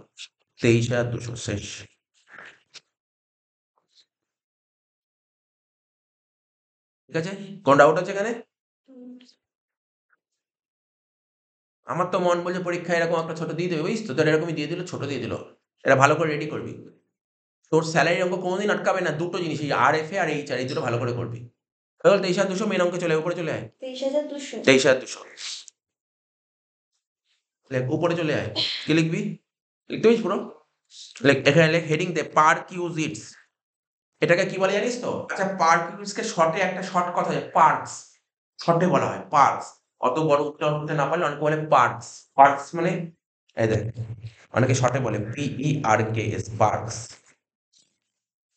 23,200। শেষ। ঠিক আছে, কোন ডাউট আছে এখানে? আমার তো মন বলছে পরীক্ষায় এরকম একটা ছোট দিয়ে দেবে, বুঝিস তো? তোর এরকমই দিয়ে দিল, ছোট দিয়ে দিল। এটা ভালো করে রেডি করবি। তোর স্যালারি অঙ্ক কোনোদিন আটকাবে না, দুটো জিনিস, এই RFA আর HR, এই দুটো ভালো করে করবি। 23,200 মেন অঙ্কে চলে আয়, উপরে চলে আয়। 23,200। 23,200 লেখ, উপরে চলে আয়। কি লিখবি? লিখতে পারিস পুরো? লেখ, এখানে লেখ হেডিং দে পারকিউজিটস। এটাকে কি বলে জানিস তো? আচ্ছা, পারকিউজিটসকে শর্টে একটা শর্ট কথা আছে, পার্কস। শর্টে বলা হয় পার্কস। অত বড় উচ্চারণ করতে না পারলে অনেকে বলে পার্কস। পার্কস মানে এই দেখ, অনেকে শর্টে বলে PERKS, পার্কস।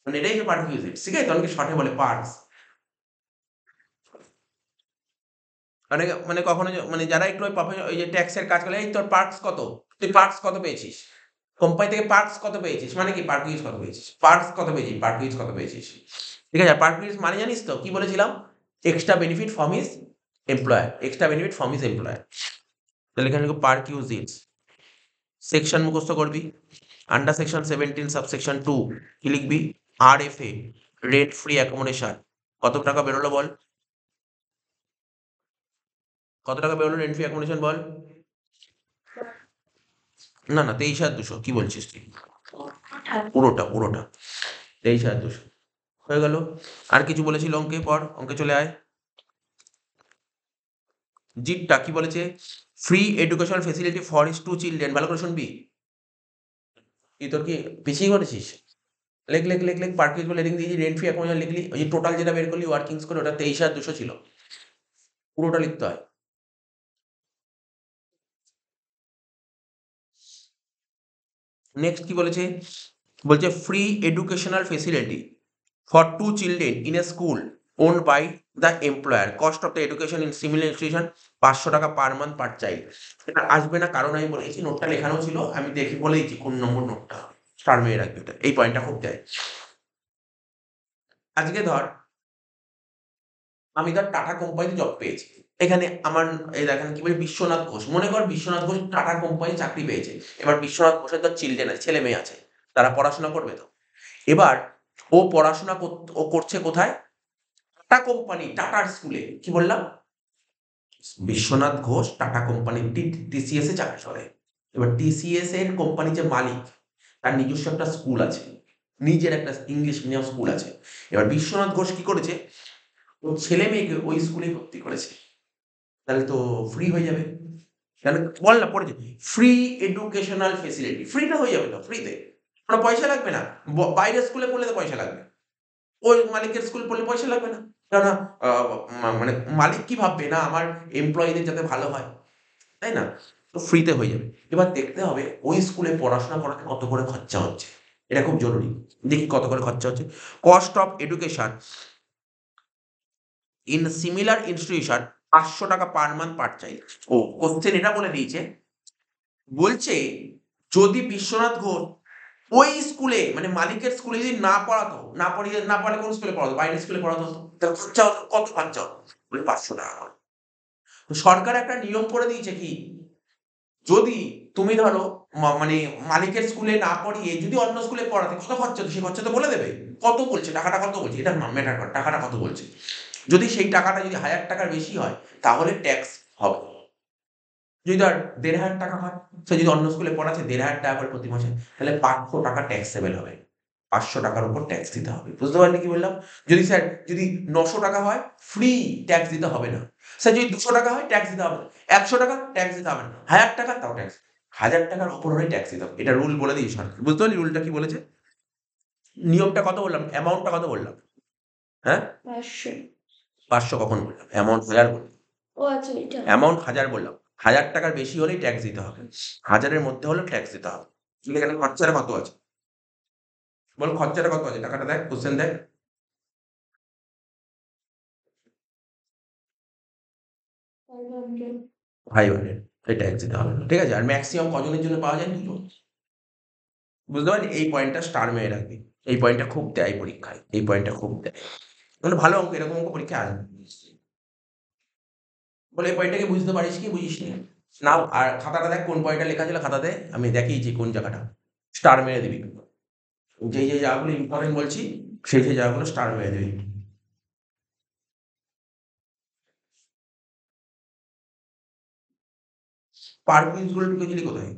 মানে এটাই হচ্ছে পারকিউজিটস, ঠিক আছে? তো অনেকে শর্টে বলে পার্কস। অনেকে মানে কখনো মানে যারা একটু ওই যে ট্যাক্সের কাজ করে, এই তোর পার্কস কত? তুই পার্কস কত পেয়েছিস? কোম্পানি থেকে পার্কস কত পেয়েছিস মানে কি? পার্কিউজ কত পেয়েছিস? পার্কস কত পেয়েছিস? পার্কিউজ কত পেয়েছিস? ঠিক আছে? পার্কিউজ মানে জানিস তো কি বলেছিলাম? Extra benefit from his employer. Extra benefit from his employer. তাহলে এখানে লিখো পারকিউজিটস। সেকশন মুখস্থ করবি। আন্ডার সেকশন 17 সাবসেকশন 2 কি লিখবি? RFA, rent free accommodation. কত টাকা বেরোলো বল? কত টাকা বেরোলো রেন্ট ফ্রি অ্যাকোমোডেশন বল? না না, 23,200। কি বলছিস তুই? পুরোটা পুরোটা 23,200 হয়ে গেল। আর কিছু বলেছিল অঙ্কে? পর অঙ্কে চলে আয়। জিটটা কি বলেছে? Free educational facility for his 2 children. ভালো করে শুনবি। কি তোর কি পিছিয়ে করেছিস? লেখ, লেখ, লেখ, লেখ। পার্কিংস বলে হেডিং দিয়েছি, রেন্ট ফি অ্যাকোমোডেশন লিখলি। ওই যে টোটাল যেটা বের করলি ওয়ার্কিংস করে ওটা 23,200 ছিল। পুরোটা লিখতে হয়। নেক্সট কি বলেছে? বলছে free educational facility for 2 children in a school owned by the employer. Cost of the education in similar institution 500 টাকা পার মান্থ পার চাইল্ড। এটা আসবে না, কারণ আমি বলেছি নোটটা লেখানো ছিল, আমি দেখে বলে দিচ্ছি কোন নম্বর নোটটা। স্টার মেরে রাখবি ওটা, এই পয়েন্টটা খুব দেয়। আজকে ধর আমি ধর টাটা কোম্পানিতে জব পেয়েছি। এখানে আমার এই দেখেন কি বলে বিশ্বনাথ ঘোষ। মনে কর বিশ্বনাথ ঘোষ টাটা কোম্পানি চাকরি পেয়েছে। এবার বিশ্বনাথ ঘোষের ধর চিলড্রেন আছে, ছেলে মেয়ে আছে। তারা পড়াশোনা করবে তো। এবার ও পড়াশোনা ও করছে কোথায়? টাটা কোম্পানি, টাটার স্কুলে। কি বললাম? Biswanath Ghosh Tata company TCS এ চাকরি করে। এবার টিসিএস এর কোম্পানি যে মালিক, তার নিজস্ব একটা স্কুল আছে, নিজের একটা ইংলিশ মিডিয়াম স্কুল আছে। এবার বিশ্বনাথ ঘোষ কি করেছে? ওর ছেলে মেয়েকে ওই স্কুলে ভর্তি করেছে। তাহলে তো ফ্রি হয়ে যাবে। তাহলে বল না পড়েছে ফ্রি এডুকেশনাল ফেসিলিটি, ফ্রিটা হয়ে যাবে তো, ফ্রিতে কোনো পয়সা লাগবে না। বাইরের স্কুলে পড়লে তো পয়সা লাগবে, ওই মালিকের স্কুল পড়লে পয়সা লাগবে না। কেননা মানে মালিক কি ভাববে না আমার এমপ্লয়ীদের যাতে ভালো হয়, তাই না? তো ফ্রিতে হয়ে যাবে। এবার দেখতে হবে ওই স্কুলে পড়াশোনা করাতে কত করে খরচা হচ্ছে। এটা খুব জরুরি। দেখি কত করে খরচা হচ্ছে। Cost of education in similar institution 500 টাকা পার মান্থ পার চাইল্ড। ও কোশ্চেন এটা বলে দিয়েছে, বলছে যদি বিশ্বনাথ ঘোষ ওই স্কুলে মানে মালিকের স্কুলে যদি না পড়াতো, না পড়িয়ে না পারলে কোন স্কুলে পড়াতো? বাইরের স্কুলে পড়াতো হতো। তাহলে খরচা হতো কত? খরচা হতো বলে 500 টাকা করে। তো সরকার একটা নিয়ম করে দিয়েছে কি, যদি তুমি ধরো মানে মালিকের স্কুলে না পড়িয়ে যদি অন্য স্কুলে পড়াতে কত খরচা হতো, সেই খরচা তো বলে দেবে। কত বলছে, টাকাটা কত বলছে, এটা ম্যাটার করে, টাকাটা কত বলছে। যদি সেই টাকাটা যদি 1000 টাকার বেশি হয় তাহলে ট্যাক্স হবে। যদি ধর 1500 টাকা হয়, সে যদি অন্য স্কুলে পড়াচ্ছে 1500 টাকা করে প্রতি মাসে, তাহলে 500 টাকা ট্যাক্সেবল হবে। 500 টাকার উপর ট্যাক্স দিতে হবে। বুঝতে পারলি কি বললাম? যদি স্যার যদি 900 টাকা হয় ফ্রি, ট্যাক্স দিতে হবে না। স্যার যদি 200 টাকা হয় ট্যাক্স দিতে হবে না। 100 টাকা ট্যাক্স দিতে হবে না। 1000 টাকা তাও ট্যাক্স। 1000 টাকার উপর হলে ট্যাক্স দিতে হবে। এটা রুল বলে দিই সরকার। বুঝতে পারলি রুলটা কি বলেছে? নিয়মটা কত বললাম? অ্যামাউন্টটা কত বললাম? হ্যাঁ? 500। 500 কখন বললাম? অ্যামাউন্ট 1000 বললাম। ও আচ্ছা এটা। অ্যামাউন্ট 1000 বললাম। 1000 টাকার বেশি হলেই ট্যাক্স দিতে হবে। 1000 এর মধ্যে হলেও ট্যাক্স দিতে হবে। তাহলে এখানে খরচাটা কত আছে? বল খরচাটা কত আছে? টাকাটা দেখ, কোশ্চেন দেখ। 500। 500 এই ট্যাক্স দিতে হবে না। ঠিক আছে? আর ম্যাক্সিমাম কজনের জন্য পাওয়া যায়? 2 জন। বুঝতে পারলি? এই পয়েন্টটা স্টার মেরে রাখবি। এই পয়েন্টটা খুব দেয় পরীক্ষায়। এই পয়েন্টটা খুব দেয়। মানে ভালো অঙ্ক, এরকম অঙ্ক পরীক্ষায় আসবে। বলে এই পয়েন্টটা কি বুঝতে পারিস কি বুঝিসনি? না, আর খাতাটা দেখ কোন পয়েন্টটা লেখা ছিল খাতাতে। আমি দেখিয়েছি কোন জায়গাটা। স্টার মেরে দিবি। যে জায়গাগুলো ইম্পর্টেন্ট বলছি সেই জায়গাগুলো স্টার মেরে দিবি। পারফিউজ গুলো ঢুকেছিলি কোথায়?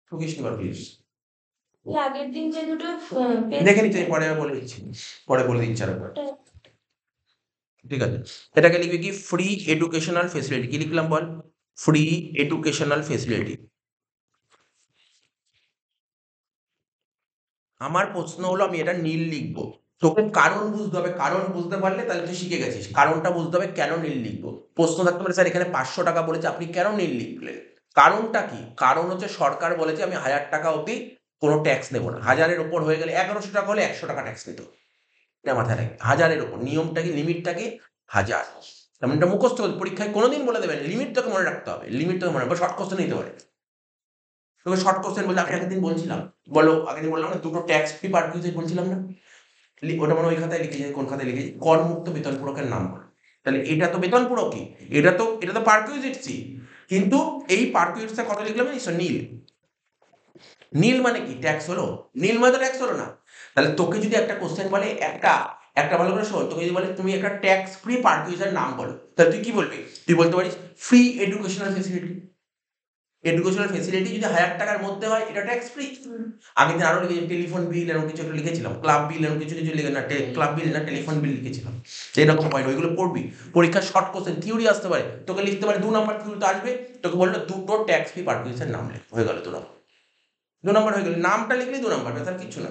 ঢুকিসনি পারফিউজ। এই আগের দিন যে দুটো দেখে নিচ্ছি, পরে বলে দিচ্ছি। পরে বলে দিচ্ছি আরেকবার। ঠিক আছে? এটাকে লিখবি কি ফ্রি এডুকেশনাল ফেসিলিটি। কি লিখলাম বল? Free educational facility. আমার প্রশ্ন হলো আমি এটা নীল লিখবো। তোকে কারণ বুঝতে হবে। কারণ বুঝতে পারলে তাহলে তুই শিখে গেছিস। কারণটা বুঝতে হবে কেন নীল লিখবো। প্রশ্ন থাকতে পারে স্যার এখানে 500 টাকা বলেছে আপনি কেন নীল লিখলেন? কারণটা কি? কারণ হচ্ছে সরকার বলেছে আমি 1000 টাকা অবধি কোনো ট্যাক্স নেব না। 1000 এর উপর হয়ে গেলে 1100 টাকা হলে 100 টাকা ট্যাক্স নিত। এটা মাথায় রাখবি। 1000 এর উপর নিয়মটা কি, লিমিটটা কি? 1000। তেমন এটা মুখস্থ করবি। পরীক্ষায় কোনোদিন বলে দেবে না। লিমিট তোকে মনে রাখতে হবে। লিমিট তোকে মনে রাখবে। শর্ট কোশ্চেন নিতে পারে। তোকে শর্ট কোশ্চেন বলতে আমি আগের দিন বলছিলাম। বলো আগের দিন বললাম না দুটো ট্যাক্স ফ্রি পারকিউজিট বলছিলাম না? ওটা মনে হয় ওই খাতায় লিখেছি, কোন খাতায় লিখেছি? করমুক্ত বেতন পূরকের নাম বলো। তাহলে এটা তো বেতন পূরকই। এটা তো পারকিউজিটসই। কিন্তু এই পারকিউজিটসের কত লিখলাম জানিস তো? নীল। নীল মানে কি? ট্যাক্স হলো? নীল মানে তো ট্যাক্স হলো না। তাহলে তোকে যদি একটা কোশ্চেন বলে একটা একটা ভালো করে শোন, তোকে যদি বলে তুমি একটা ট্যাক্স ফ্রি পারকিউজিটের নাম বলো, তাহলে তুই কি বলবি? তুই বলতে পারিস free educational facility. Educational facility যদি 1000 টাকার মধ্যে হয় এটা ট্যাক্স ফ্রি। আগের দিন আরো লিখেছি টেলিফোন বিল এরকম কিছু একটা লিখেছিলাম, ক্লাব বিল এরকম কিছু কিছু লিখে না, ক্লাব বিল না টেলিফোন বিল লিখেছিলাম। এরকম পয়েন্ট ওইগুলো পড়বি, পরীক্ষার শর্ট কোশ্চেন থিওরি আসতে পারে, তোকে লিখতে পারে 2 নম্বর থিওরি তো আসবে, তোকে বললো দুটো ট্যাক্স ফ্রি পারকুইসের নাম লেখ, হয়ে গেল 2 নম্বর হয়ে গেল, নামটা লিখলি 2 নম্বর, ব্যাস আর কিছু না।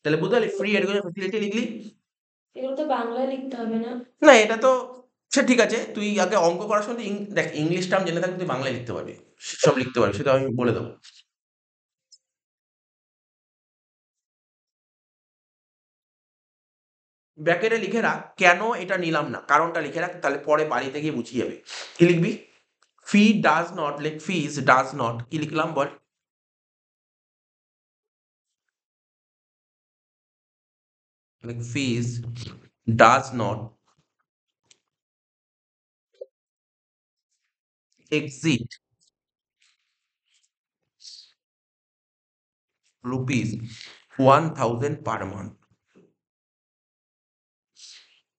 তাহলে বুঝতে পারলি ফ্রি এডুকেশন ফেসিলিটি লিখলি। এগুলো তো বাংলায় লিখতে হবে না? না এটা তো সে ঠিক আছে, তুই আগে অঙ্ক করার সময় দেখ ইংলিশ টার্ম জেনে থাকলে তুই বাংলায় লিখতে পারবি, সব লিখতে পারবি, সেটা আমি বলে দেবো। ব্র্যাকেটে লিখে রাখ কেন এটা নিলাম না, কারণটা লিখে রাখ, তাহলে পরে বাড়িতে গিয়ে বুঝিয়ে যাবে। কি লিখবি? Fee does not, like fees does not, কি লিখলাম বল? Like fees does not exceed rupees 1000 per month,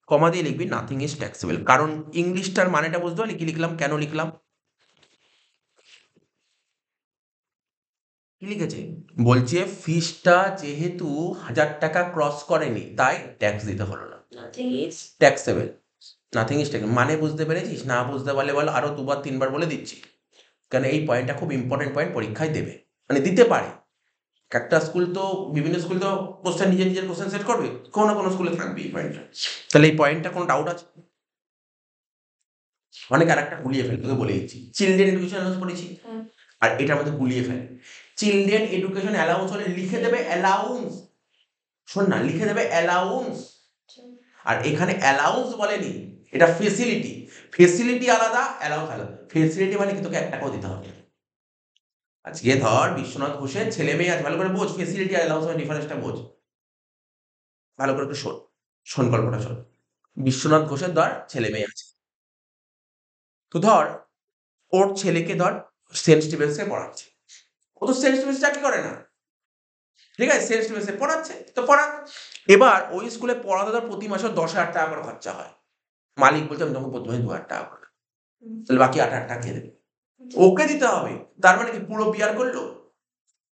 comma দিয়ে লিখবি নাথিং ইজ ট্যাক্সেবল। কারণ ইংলিশটার মানেটা বুঝতে পারলি কি লিখলাম, কেন লিখলাম? কি লিখেছে? বলছে ফিসটা যেহেতু 1000 টাকা ক্রস করেনি তাই ট্যাক্স দিতে হলো না, nothing is taxable. Nothing is tax মানে বুঝতে পেরেছিস? না বুঝতে পারলে বল, আরো 2 বার 3 বার বলে দিচ্ছি, কারণ এই পয়েন্টটা খুব ইম্পর্টেন্ট পয়েন্ট, পরীক্ষায় দেবে, মানে দিতে পারে। একটা স্কুল তো বিভিন্ন স্কুল তো কোশ্চেন নিজের নিজের কোশ্চেন সেট করবে, কোনো না কোনো স্কুলে থাকবে এই পয়েন্টটা। তাহলে এই পয়েন্টটা কোনো ডাউট আছে? অনেক আর একটা গুলিয়ে ফেলে, তোকে বলে দিচ্ছি, চিলড্রেন এডুকেশন অ্যালাউন্স পড়েছি, হ্যাঁ। আর এটার মধ্যে গুলিয়ে ফেলে। চিলড্রেন এডুকেশন অ্যালাউন্স হলে লিখে দেবে অ্যালাউন্স, শোন না, লিখে দেবে অ্যালাউন্স, আর এখানে অ্যালাউন্স বলেনি, এটা ফেসিলিটি। ফেসিলিটি আলাদা, অ্যালাউন্স আলাদা। ফেসিলিটি মানে কি তোকে 1 টাকাও দিতে হবে। আজকে ধর বিশ্বনাথ ঘোষের ছেলে মেয়ে আছে, ভালো করে বোঝ ফেসিলিটি আর অ্যালাউন্স ডিফারেন্সটা বোঝ, ভালো করে একটু শোন, শোন গল্পটা শোন। বিশ্বনাথ ঘোষের ধর ছেলে মেয়ে আছে, তো ধর ওর ছেলেকে ধর সেন্ট স্টিভেন্সে পড়াচ্ছে, ও তো সেন্ট স্টিভেন্সে চাকরি করে না, ঠিক আছে, সেন্ট স্টিভেন্সে পড়াচ্ছে তো পড়াক। এবার ওই স্কুলে পড়াতে ধর প্রতি মাসে 10,000 টাকা করে খরচা হয়, মালিক বলছে আমি তোমাকে প্রতি মাসে 2,000 টাকা করে, তাহলে বাকি 8,000 টাকা কে দেবে? ওকে দিতে হবে। তার মানে কি পুরো বিয়ার করলো?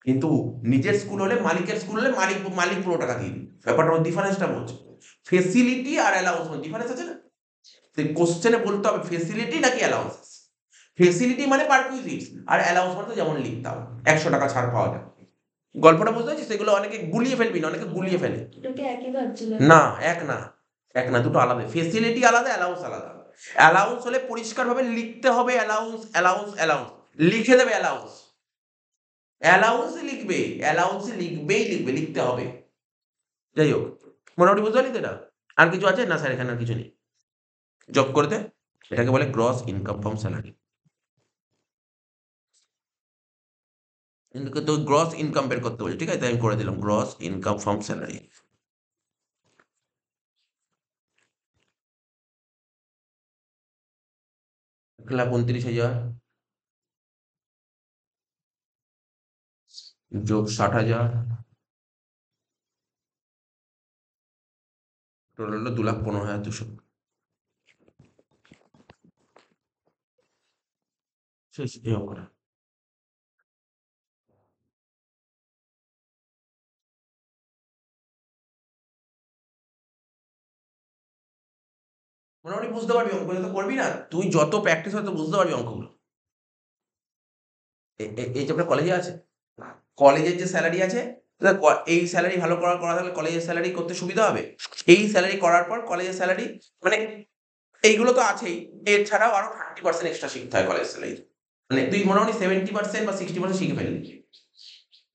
কিন্তু নিজের স্কুল হলে, মালিকের স্কুল হলে মালিক মালিক পুরো টাকা দিয়ে দিবে। ব্যাপারটা ডিফারেন্সটা বলছে, ফেসিলিটি আর অ্যালাউন্স ডিফারেন্স আছে না? তো কোশ্চেনে বলতে হবে ফেসিলিটি নাকি অ্যালাউন্স। ফেসিলিটি মানে পারকুইজিটস, আর অ্যালাউন্স মানে যেমন লিখতাম 100 টাকা ছাড় পাওয়া যায়। গল্পটা বুঝতে পারছিস? সেগুলো অনেকে গুলিয়ে ফেলবি না, অনেকে গুলিয়ে ফেলে। দুটোকে একই ভাবছিল। না এক না, এক না, দুটো আলাদা। ফেসিলিটি আলাদা, অ্যালাউন্স আলাদা। অ্যালাউন্স হলে পরিষ্কারভাবে লিখতে হবে অ্যালাউন্স, অ্যালাউন্স, অ্যালাউন্স, লিখে দেবে অ্যালাউন্স, অ্যালাউন্সই লিখবে, অ্যালাউন্সই লিখবেই লিখবে, লিখতে হবে। যাই হোক, মোটামুটি বুঝতে পারলি তো এটা? আর কিছু আছে না স্যার এখানে আর কিছু নেই? জব করতে এটাকে বলে গ্রস ইনকাম ফ্রম স্যালারি, কিন্তু তো গ্রস ইনকাম বের করতে বলছে, ঠিক আছে, তাই আমি করে দিলাম গ্রস ইনকাম ফ্রম স্যালারি। 1,29,000 যোগ 60,000 টোটাল হলো 2,15,200। শেষ এই অঙ্কটা। মোটামুটি বুঝতে পারবি অঙ্ক, যত করবি না তুই, যত প্র্যাকটিস হয় তত বুঝতে পারবি অঙ্কগুলো। এই যে আপনার কলেজে আছে, কলেজের যে স্যালারি আছে, এই স্যালারি ভালো করা থাকলে কলেজের স্যালারি করতে সুবিধা হবে। এই স্যালারি করার পর কলেজের স্যালারি মানে এইগুলো তো আছেই, এছাড়াও আরো 30% এক্সট্রা শিখতে হয় কলেজ স্যালারি, মানে তুই মোটামুটি 70% বা 60% শিখে ফেললি,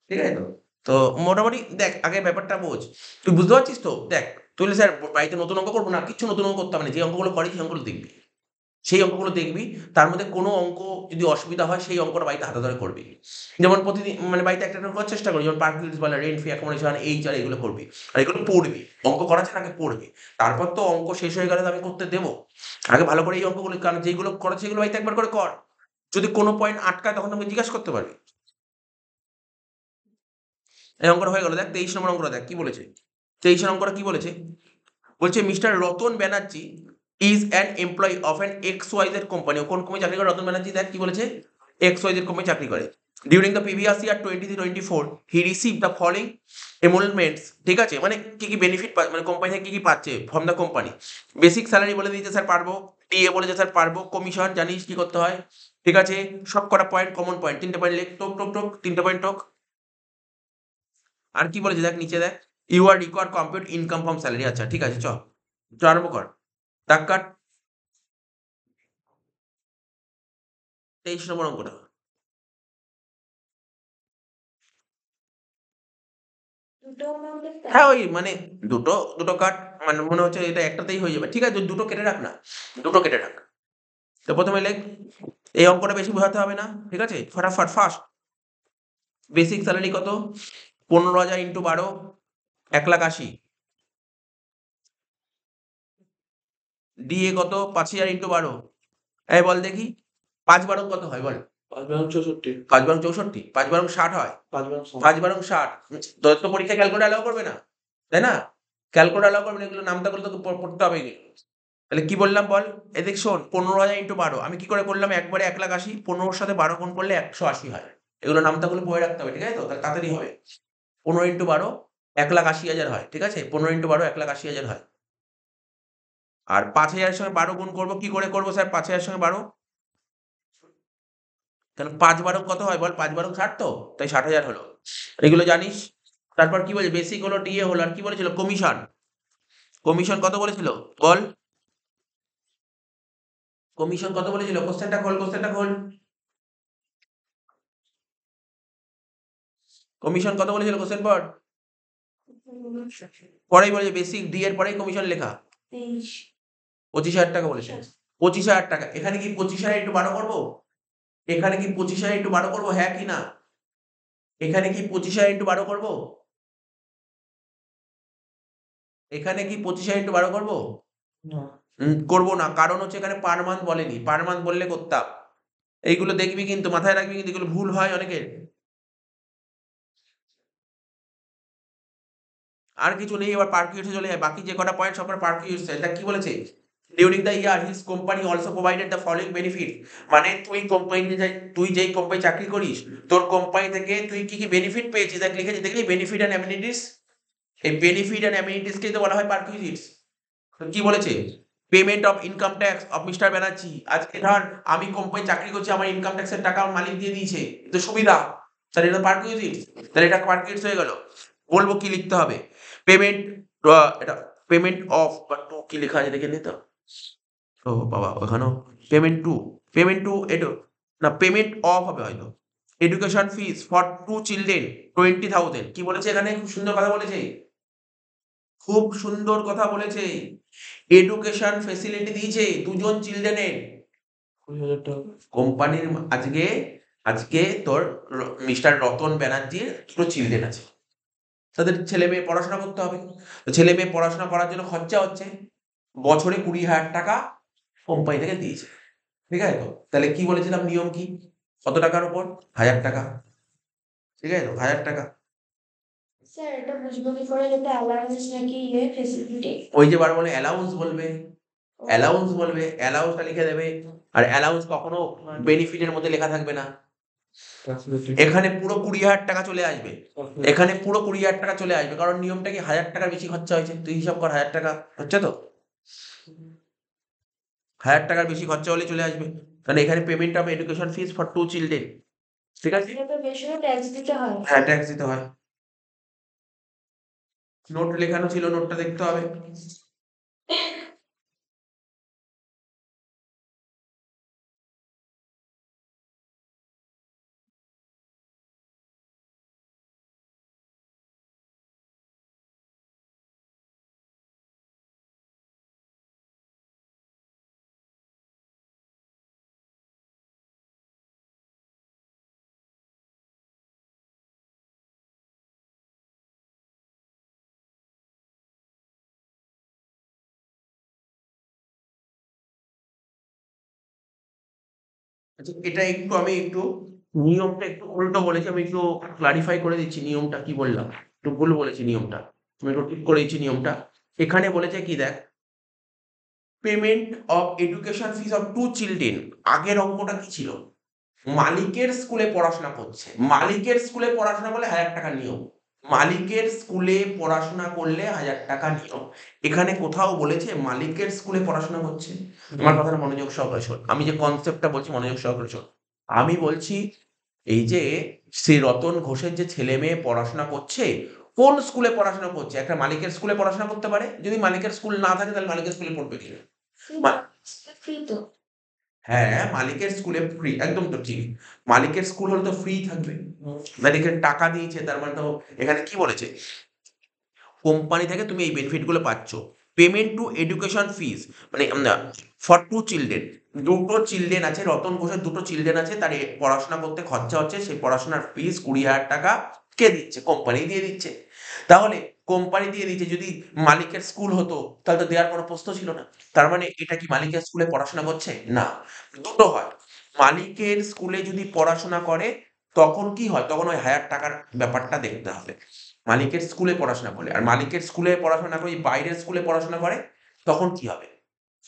ঠিক আছে তো? তো মোটামুটি দেখ আগে ব্যাপারটা বোঝ, তুই বুঝতে পারছিস তো? দেখ তুই বললি, স্যার বাড়িতে নতুন অঙ্ক করবো না, কিচ্ছু নতুন অঙ্ক করতে হবে না, যে অঙ্কগুলো করি সেই অঙ্কগুলো দেখবি, সেই অঙ্কগুলো দেখবি, তার মধ্যে কোনো অঙ্ক যদি অসুবিধা হয় সেই অঙ্কটা বাড়িতে হাতে ধরে করবি। যেমন প্রতিদিন মানে বাড়িতে একটা করার চেষ্টা করি, যেমন পার্কিংস বলে, রেন্ট ফি, অ্যাকোমোডেশন, এইচআর, এগুলো করবি, আর এগুলো পড়বি, অঙ্ক করাচ্ছেন আগে পড়বি, তারপর তো অঙ্ক শেষ হয়ে গেলে তো আমি করতে দেবো, আগে ভালো করে এই অঙ্কগুলো, কারণ যেগুলো করাচ্ছে সেগুলো বাড়িতে একবার করে কর, যদি কোনো পয়েন্ট আটকায় তখন তুমি জিজ্ঞাসা করতে পারবি। এই অঙ্কটা হয়ে গেল, দেখ 23 নম্বর অঙ্কটা দেখ কি বলেছে। 23 অঙ্কটা কি বলেছে? বলছে mister Ratan Banerjee is an employee of an XYZ company. কোন কোম্পানি চাকরি করে রতন ব্যানার্জি? দেখ কি বলেছে, XYZ কোম্পানি চাকরি করে। During the previous year 23-24 he receive the following emoluments, ঠিক আছে, মানে কি কি বেনিফিট মানে কোম্পানি থেকে কি কি পাচ্ছে from the company. Basic salary বলে দিয়েছে স্যার পারবো, টিএ বলেছে স্যার পারবো, কমিশন জানিস কি করতে হয়, ঠিক আছে, সব কটা পয়েন্ট কমন পয়েন্ট, 3টে পয়েন্ট লেখ, টোক টোক টোক, 3টে পয়েন্ট টোক। আর কি বলেছে দেখ নিচে দেখ, you are required compute income from salary. আচ্ছা ঠিক আছে, চ আরম্ভ কর, দাগ কাট। 23 নম্বর অঙ্কটা। দুটো amount এর হ্যাঁ ওই মানে দুটো দুটো কাট, মানে মনে হচ্ছে এটা একটাতেই হয়ে যাবে, ঠিক আছে দুটো কেটে রাখ না, দুটো কেটে রাখ। তো প্রথমে লেখ, এই অঙ্কটা বেশি বোঝাতে হবে না, ঠিক আছে, ফটাফট ফাস্ট। বেসিক স্যালারি কত? 15,000 ইন্টু 12, 1,80,000। ডিএ কত? 5,000 ইন্টু 12। এই বল দেখি 5 বারং কত হয় বল? 5 বারং 64, 5 বারং 64, 5 বারং 60 হয়, 5 বারং 60। 5 বারং 60। তোর তো পরীক্ষায় ক্যালকুলেটর অ্যালাউ করবে না, তাই না? ক্যালকুলেটর অ্যালাউ করবে না, এগুলো নামটা করলে তোকে পড়তে হবে এগুলো। তাহলে কি বললাম বল? এই দেখ শোন, 15,000 ইন্টু 12 আমি কি করে করলাম, একবারে 1,80,000, 15 সাথে 12 গুণ করলে 180 হয়। এগুলো নামটা গুলো পড়ে রাখতে হবে, ঠিক আছে তো? তাহলে তাড়াতাড়ি হবে। 15 ইন্টু 12 1,80,000 হয়, ঠিক আছে? 15 ইন্টু 12 1,80,000 হয়। আর 5,000 এর সঙ্গে 12 গুণ করবো, কি করে করবো স্যার 5,000 এর সঙ্গে 12? তাহলে 5 বারং কত হয় বল? 5 বারং 60, তো তাই 60,000 হলো। এগুলো জানিস। তারপর কি বলছে, বেসিক হলো, ডিএ হলো, আর কি বলেছিল, কমিশন। কমিশন কত বলেছিল বল? কমিশন কত বলেছিল? কোশ্চেনটা খোল, কোশ্চেনটা খোল। কমিশন কত বলেছিল কোশ্চেন পড়। পরেই বলেছে বেসিক ডি এর পরেই কমিশন লেখা। 23। 25,000 টাকা বলেছে। 25,000 টাকা। এখানে কি 25,000 ইন্টু 12 করবো? এখানে কি 25,000 ইন্টু 12 করবো, হ্যাঁ কি না? এখানে কি 25,000 ইন্টু 12 করবো? এখানে কি 25,000 ইন্টু 12 করবো? না, করবো না, কারণ হচ্ছে এখানে পার মান্থ বলেনি, পার মান্থ বললে করতাম। এইগুলো দেখবি কিন্তু, মাথায় রাখবি কিন্তু, এগুলো ভুল হয় অনেকের। আর কিছু নেই, এবার পার্কিউটে চলে যায়, বাকি যে কটা পয়েন্ট সব কটা পার্কিউটস। এটা কি বলেছে, during the year his company also provided the following benefit, মানে তুই যেই কোম্পানি চাকরি করিস, তোর কোম্পানি থেকে তুই কি কি বেনিফিট পেয়েছিস, দেখ লিখেছি, দেখলি বেনিফিট অ্যান্ড অ্যামিনিটিস। এই বেনিফিট অ্যান্ড অ্যামিনিটিসকেই তো বলা হয় পার্কিউজিটস। তো কি বলেছে, payment of income tax of mister Banerjee. আজকে ধর আমি কোম্পানি চাকরি করছি, আমার ইনকাম ট্যাক্সের টাকা আমার মালিক দিয়ে দিয়েছে, তো সুবিধা, তাহলে এটা পার্কিউজিটস, তাহলে এটা পার্কিউজিটস হয়ে গেল। বলবো কি লিখতে হবে, পেমেন্ট, এটা পেমেন্ট অফ, বা টু কি লেখা আছে দেখে নে তো। ও বাবা, ওখানেও পেমেন্ট টু এটা না, পেমেন্ট অফ হবে হয়তো। Education fees for 2 children 20,000। কি বলেছে এখানে, খুব সুন্দর কথা বলেছে, খুব সুন্দর কথা বলেছে। এডুকেশন ফেসিলিটি দিয়েছে 2জন চিলড্রেনের। 20,000 টাকা। কোম্পানির আজকে আজকে তোর মিস্টার রতন ব্যানার্জির 2টো চিলড্রেন আছে, তাদের ছেলে মেয়ে পড়াশোনা করতে হবে, তো ছেলে মেয়ে পড়াশোনা করার জন্য খরচা হচ্ছে, বছরে 20,000 টাকা কোম্পানি থেকে দিয়েছে, ঠিক আছে তো? তাহলে কি বলেছিলাম নিয়ম কি, কত টাকার উপর? 1,000 টাকা, ঠিক আছে তো? 1,000 টাকা। স্যার এটা বুঝবো কি করে, এটা অ্যালাউন্স নাকি ফেসিলিটি? ওই যে বার বলে অ্যালাউন্স বলবে, অ্যালাউন্স বলবে, অ্যালাউন্সটা লিখে দেবে। আর অ্যালাউন্স কখনো বেনিফিটের মধ্যে লেখা থাকবে না, এখানে পুরো 20,000 টাকা চলে আসবে, এখানে পুরো 20,000 টাকা চলে আসবে, কারণ নিয়মটা কি 1,000 টাকার বেশি খরচা হয়েছে, তুই হিসাব কর 1,000 টাকা হচ্ছে তো, 1,000 টাকার বেশি খরচা হলে চলে আসবে। তাহলে এখানে payment of education fees for 2 children, ঠিক আছে? এটা তো বেশিও ট্যাক্স দিতে হয়। হ্যাঁ ট্যাক্স দিতে হয়। নোট লেখানো ছিল, নোটটা দেখতে হবে। আচ্ছা এটা একটু নিয়মটা একটু উল্টো বলেছি, আমি একটু ক্লারিফাই করে দিচ্ছি নিয়মটা কি বললাম, একটু ভুল বলেছি নিয়মটা, আমি একটু ঠিক করে দিচ্ছি নিয়মটা। এখানে বলেছে কি দেখ, payment of education fees of 2 children, আগের অঙ্কটা কি ছিল, মালিকের স্কুলে পড়াশোনা করছে, মালিকের স্কুলে পড়াশোনা করলে 1000 টাকা নিয়ম, মালিকের স্কুলে পড়াশোনা করলে 1000 টাকা নিয়ম। এখানে কোথাও বলেছে মালিকের স্কুলে পড়াশোনা করছে? আমার কথাটা মনোযোগ সহকারে শোন, আমি যে কনসেপ্টটা বলছি মনোযোগ সহকারে শোন। আমি বলছি এই যে শ্রী রতন ঘোষের যে ছেলে মেয়ে পড়াশোনা করছে, কোন স্কুলে পড়াশোনা করছে? একটা মালিকের স্কুলে পড়াশোনা করতে পারে, যদি মালিকের স্কুল না থাকে তাহলে মালিকের স্কুলে পড়বে কি? ফ্রি তো। হ্যাঁ, মালিকের স্কুলে ফ্রি, একদম তো ঠিক। মালিকের স্কুল হলে তো ফ্রি থাকবে। মালিকের টাকা দিয়েছে, তার মানে তো এখানে কি বলেছে? কোম্পানি থেকে তুমি এই বেনিফিট গুলো পাচ্ছ। পেমেন্ট টু এডুকেশন ফিস, মানে ফর 2 চিলড্রেন, দুটো চিলড্রেন আছে, রতন ঘোষের দুটো চিলড্রেন আছে, তার পড়াশোনা করতে খরচা হচ্ছে, সেই পড়াশোনার ফিস 20,000 টাকা কে দিচ্ছে? কোম্পানি দিয়ে দিচ্ছে। তাহলে কোম্পানি দিয়ে দিচ্ছে, যদি মালিকের স্কুল হতো তাহলে তো দেওয়ার কোনো প্রশ্ন ছিল না। তার মানে এটা কি মালিকের স্কুলে পড়াশোনা করছে? না। দুটো হয়, মালিকের স্কুলে যদি পড়াশোনা করে তখন কি হয়? তখন ওই 1000 টাকার ব্যাপারটা দেখতে হবে। মালিকের স্কুলে পড়াশোনা করলে, আর মালিকের স্কুলে পড়াশোনা না করে যদি বাইরের স্কুলে পড়াশোনা করে তখন কি হবে?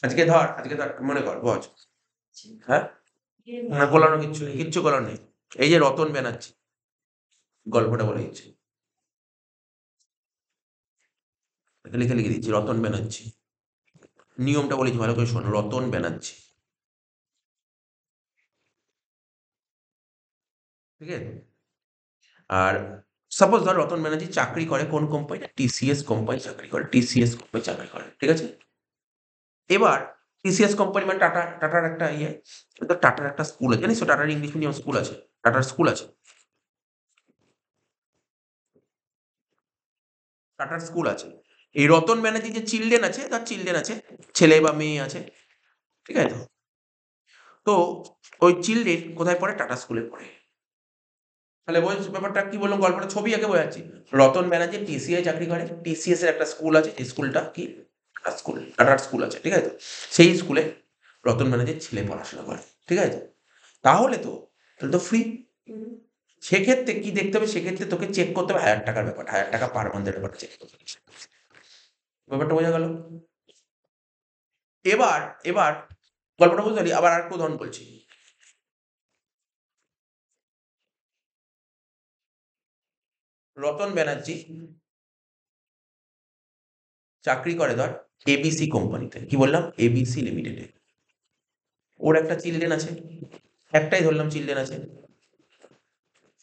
আজকে ধর মনে কর বজ, হ্যাঁ, না গোলানো কিচ্ছু নেই, কিচ্ছু গোলানো নেই। এই যে রতন ব্যানার্জি, গল্পটা বলে দিচ্ছি, লিখে লিখে দিচ্ছি, রতন ব্যানার্জি, নিয়মটা বলেছি ভালো করে শোন, রতন ব্যানার্জি, ঠিক আছে? আর সাপোজ ধর রতন ব্যানার্জি চাকরি করে কোন কোম্পানিতে? টিসিএস কোম্পানি চাকরি করে, টিসিএস কোম্পানি চাকরি করে, ঠিক আছে? এবার টিসিএস কোম্পানি মানে টাটার একটা ইয়ে, তো টাটার একটা স্কুল আছে, জানিস তো টাটার ইংলিশ মিডিয়াম স্কুল আছে, টাটার স্কুল আছে, টাটার স্কুল আছে। এই রতন ব্যানার্জি যে চিলড্রেন আছে, তার চিলড্রেন আছে, ছেলে বা মেয়ে আছে, ঠিক আছে তো? তো ওই চিলড্রেন কোথায় পড়ে? টাটা স্কুলে পড়ে। তাহলে ব্যাপারটা কি বললাম, গল্পটা ছবি এঁকে বোঝাচ্ছি। রতন ব্যানার্জি টিসিআই চাকরি করে, টিসিএস এর একটা স্কুল আছে, এই স্কুলটা কি? টাটা স্কুল, টাটার স্কুল আছে, ঠিক আছে তো? সেই স্কুলে রতন ব্যানার্জির ছেলে পড়াশোনা করে, ঠিক আছে? তাহলে তো ফ্রি। সেক্ষেত্রে কি দেখতে হবে? সেক্ষেত্রে তোকে চেক করতে হবে 1000 টাকার ব্যাপার, 1000 টাকা পার মান্থের ব্যাপারটা চেক করতে হবে। ব্যাপারটা বোঝা গেল? এবার এবার গল্পটা বুঝতে পারলি? আবার আরেকটা উদাহরণ বলছি। রতন ব্যানার্জি চাকরি করে ধর এবিসি কোম্পানিতে, কি বললাম? এবিসি লিমিটেডে। ওর একটা চিলড্রেন আছে, একটাই ধরলাম চিলড্রেন আছে,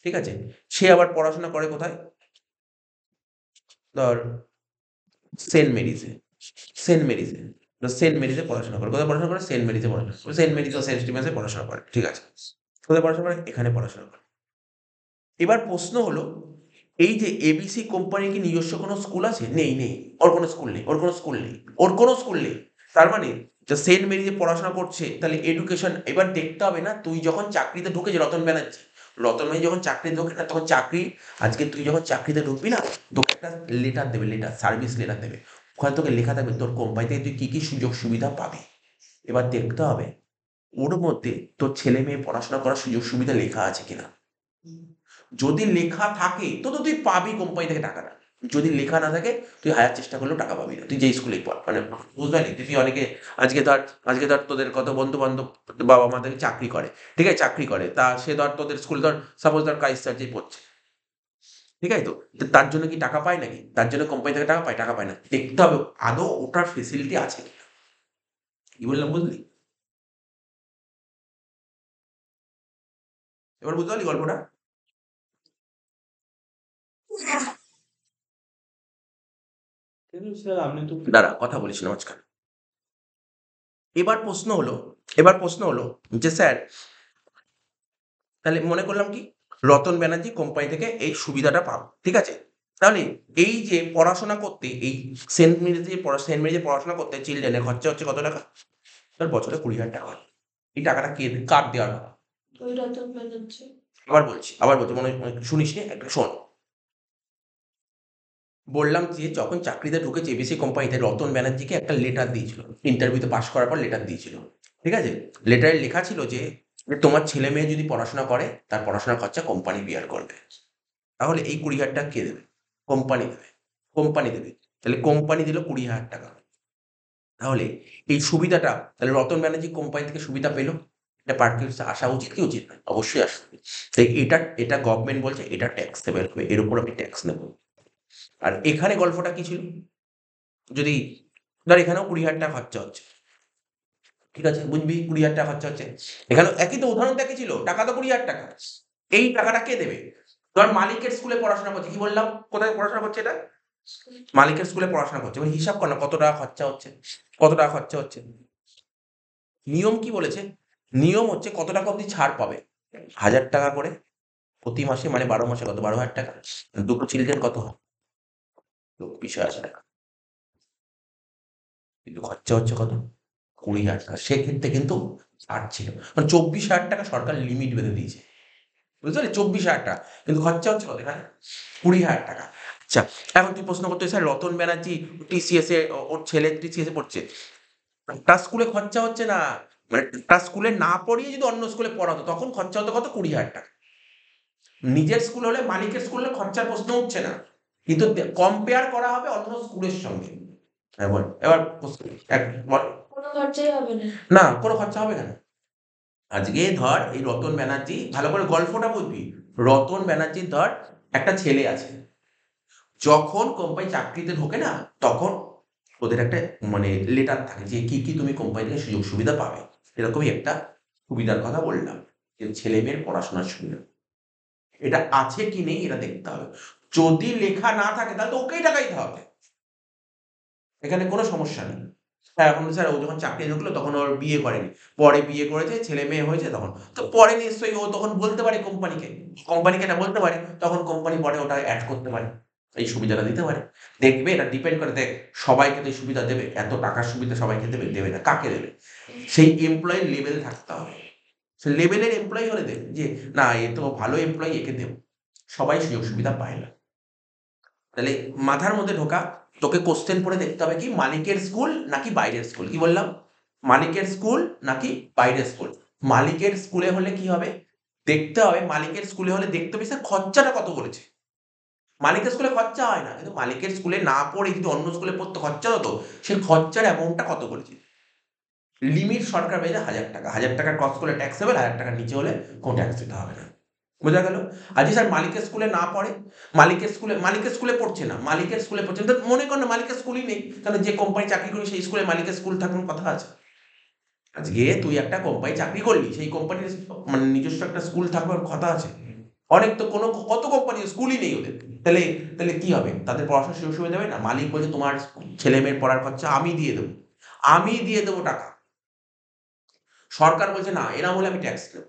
ঠিক আছে? সে আবার পড়াশোনা করে কোথায়? ধর সেন্ট মেরিজে, সেন্ট মেরিজে, তো সেন্ট মেরিজে পড়াশোনা করে। কোথায় পড়াশোনা করে? সেন্ট মেরিজে পড়াশোনা করে। সেন্ট মেরিজ ও সেন্ট স্টিভেন্সে পড়াশোনা করে, ঠিক আছে? কোথায় পড়াশোনা করে? এখানে পড়াশোনা করে। এবার প্রশ্ন হলো, এই যে এবিসি কোম্পানির কি নিজস্ব কোনো স্কুল আছে? নেই। ওর কোনো স্কুল নেই, ওর কোনো স্কুল নেই, ওর কোনো স্কুল নেই। তার মানে যে সেন্ট মেরিজে পড়াশোনা করছে, তাহলে এডুকেশন এবার দেখতে হবে না? তুই যখন চাকরিতে ঢুকেছিস, রতন ব্যানার্জি যখন চাকরিতে ঢোকে না, তখন আজকে তুই যখন চাকরিতে ঢুকবি না, তোকে একটা লেটার দেবে, লেটার, সার্ভিস লেটার দেবে। ওখানে তোকে লেখা থাকবে তোর কোম্পানি থেকে তুই কি সুযোগ সুবিধা পাবি। এবার দেখতে হবে ওর মধ্যে তোর ছেলে মেয়ে পড়াশোনা করার সুযোগ সুবিধা লেখা আছে কিনা। যদি লেখা থাকে তো তুই পাবি কোম্পানি থেকে টাকাটা। যদি লেখা না থাকে তুই হায়ার চেষ্টা করলেও টাকা পাবি না, তুই যেই স্কুলেই পড়। মানে বুঝতে পারলি? তুই অনেকে আজকে ধর তোদের কত বন্ধু বান্ধব বাবা মা থেকে চাকরি করে, ঠিক আছে? চাকরি করে, তা সে ধর তোদের স্কুল ধর সাপোজ ধর ক্রাইস্ট চার্চেই পড়ছে, ঠিক আছে তো? তো তার জন্য কি টাকা পায় নাকি? তার জন্য কোম্পানি থেকে টাকা পায়? টাকা পায় না। দেখতে হবে আদৌ ওটার ফেসিলিটি আছে কিনা। কি বললাম বুঝলি? এবার বুঝতে পারলি গল্পটা? কিন্তু স্যার আপনি তো দাঁড়া, কথা বলিস না মাঝখানে। এবার প্রশ্ন হলো যে স্যার, তাহলে মনে করলাম কি রতন ব্যানার্জি কোম্পানি থেকে এই সুবিধাটা পাবো, ঠিক আছে? তাহলে এই যে পড়াশোনা করতে, এই সেন্ট মেরিজে পড়াশোনা করতে চিলড্রেনের খরচা হচ্ছে কত টাকা? তার বছরে 20,000 টাকা। এই টাকাটা কার দেওয়ার কথা? ওই রতন ব্যানার্জি। আবার বলছি, মনে শুনিস নি, একটা শোন। বললাম যে যখন চাকরিতে ঢুকেছে এবিসি কোম্পানিতে, রতন ব্যানার্জিকে একটা লেটার দিয়েছিল, ইন্টারভিউতে পাশ করার পর লেটার দিয়েছিল, ঠিক আছে? লেটারে লেখা ছিল যে তোমার ছেলে মেয়ে যদি পড়াশোনা করে তার পড়াশোনার খরচা কোম্পানি বিয়ার করবে। তাহলে এই 20,000 টাকা কে দেবে? কোম্পানি দেবে, কোম্পানি দেবে। তাহলে কোম্পানি দিল 20,000 টাকা। তাহলে এই সুবিধাটা, তাহলে রতন ব্যানার্জি কোম্পানি থেকে সুবিধা পেল, এটা পার্কিউসে আসা উচিত কি উচিত নয়? অবশ্যই আসবে। তো এটা গভর্নমেন্ট বলছে এটা ট্যাক্সেবল হবে, এর উপর আমি ট্যাক্স নেব। আর এখানে গল্পটা কি ছিল? যদি ধর এখানেও 20,000 খরচা হচ্ছে, ঠিক আছে? বুঝবি 20,000 খরচা হচ্ছে। এখানেও একই তো উদাহরণ তো একই ছিল। টাকা তো 20,000। এই টাকাটা কে দেবে? ধর মালিকের স্কুলে পড়াশোনা করছে। কি বললাম? কোথায় পড়াশোনা করছে এটা? মালিকের স্কুলে পড়াশোনা করছে। এবার হিসাব কর না কত টাকা খরচা হচ্ছে? কত টাকা খরচা হচ্ছে? নিয়ম কি বলেছে? নিয়ম হচ্ছে কত টাকা অব্দি ছাড় পাবে? 1,000 করে প্রতি মাসে, মানে 12 মাসে কত? 12,000। দুটো চিলড্রেন কত হয়? 20,000 টাকা। কিন্তু খরচা হচ্ছে কত? 20,000 টাকা। সেক্ষেত্রে কিন্তু ছাড় ছিল। মানে 24,000 টাকা সরকার লিমিট বেঁধে দিয়েছে। বুঝতে পারলি? 24,000 টাকা। কিন্তু খরচা হচ্ছে কত এখানে? 20,000 টাকা। আচ্ছা, এখন তুই প্রশ্ন করতে স্যার রতন ব্যানার্জি TCS এ ওর ছেলে TCS এ পড়ছে। তার স্কুলে খরচা হচ্ছে না। মানে তার স্কুলে না পড়িয়ে যদি অন্য স্কুলে পড়াতো তখন খরচা হতো কত? 20,000 টাকা। নিজের স্কুল হলে, মালিকের স্কুল হলে খরচার প্রশ্ন উঠছে না। কিন্তু কম্পেয়ার করা হবে অন্য স্কুলের সঙ্গে। হ্যাঁ বল। এবার প্রশ্ন বল। কোনো খরচাই হবে না। না, কোনো খরচা হবে কেন? আজকে ধর এই রতন ব্যানার্জি, ভালো করে গল্পটা বুঝবি। রতন ব্যানার্জির ধর একটা ছেলে আছে। যখন কোম্পানি চাকরিতে ঢোকে না, তখন ওদের একটা মানে লেটার থাকে যে কি কি তুমি কোম্পানি থেকে সুযোগ সুবিধা পাবে। এরকমই একটা সুবিধার কথা বললাম, যে ছেলে মেয়ের পড়াশোনার সুবিধা। এটা আছে কি নেই এটা দেখতে হবে। যদি লেখা না থাকে তাহলে তো ওকেই টাকা দিতে হবে। এখানে কোনো সমস্যা নেই। হ্যাঁ, এখন স্যার ও যখন চাকরি ঢুকলো তখন ওর বিয়ে করেনি। পরে বিয়ে করেছে, ছেলে মেয়ে হয়েছে তখন। তো পরে নিশ্চয়ই ও তখন বলতে পারে কোম্পানিকে। কোম্পানিকে এটা বলতে পারে। তখন কোম্পানি পরে ওটা এড করতে পারে। এই সুবিধাটা দিতে পারে। দেখবে এটা ডিপেন্ড করে, দেখ সবাইকে তো এই সুবিধা দেবে। এত টাকার সুবিধা সবাইকে দেবে? দেবে না। কাকে দেবে? সেই এমপ্লয়ির লেভেল থাকতে হবে। সে লেভেলের এমপ্লয়ি হলে দেবে। যে না এ তো ভালো এমপ্লয়ি, একে দেব। সবাই সুযোগ সুবিধা পায় না। তাহলে মাথার মধ্যে ঢোকা, তোকে কোশ্চেন পড়ে দেখতে হবে কি মালিকের স্কুল নাকি বাইরের স্কুল। কি বললাম? মালিকের স্কুল নাকি বাইরের স্কুল। মালিকের স্কুলে হলে কি হবে? দেখতে হবে, মালিকের স্কুলে হলে দেখতে হবে স্যার খরচাটা কত বলেছে। মালিকের স্কুলে খরচা হয় না, কিন্তু মালিকের স্কুলে না পড়ে যদি অন্য স্কুলে পড়তে খরচা হতো, সেই খরচার অ্যামাউন্টটা কত বলেছে। লিমিট সরকার বেঁধে 1,000 টাকা। 1,000 টাকার ক্রস করলে ট্যাক্সেবল, 1,000 টাকার নিচে হলে কোনো ট্যাক্স দিতে হবে না। বোঝা গেল? আর যদি স্যার মালিকের স্কুলে না পড়ে, মালিকের স্কুলে পড়ছে না, মালিকের স্কুলে পড়ছে না, তো মনে কর না মালিকের স্কুলই নেই। তাহলে যে কোম্পানি চাকরি করি সেই স্কুলে মালিকের স্কুল থাকার কথা আছে? আজকে তুই একটা কোম্পানি চাকরি করলি, সেই কোম্পানির মানে নিজস্ব একটা স্কুল থাকার কথা আছে? অনেক তো কত কোম্পানি স্কুলই নেই ওদের। তাহলে তাহলে কি হবে? তাদের পড়াশোনার সুযোগ সুবিধা দেবে না? মালিক বলছে তোমার ছেলে মেয়ের পড়ার খরচা আমি দিয়ে দেবো। আমি দিয়ে দেবো টাকা। সরকার বলছে না এরম হলে আমি ট্যাক্স নেব।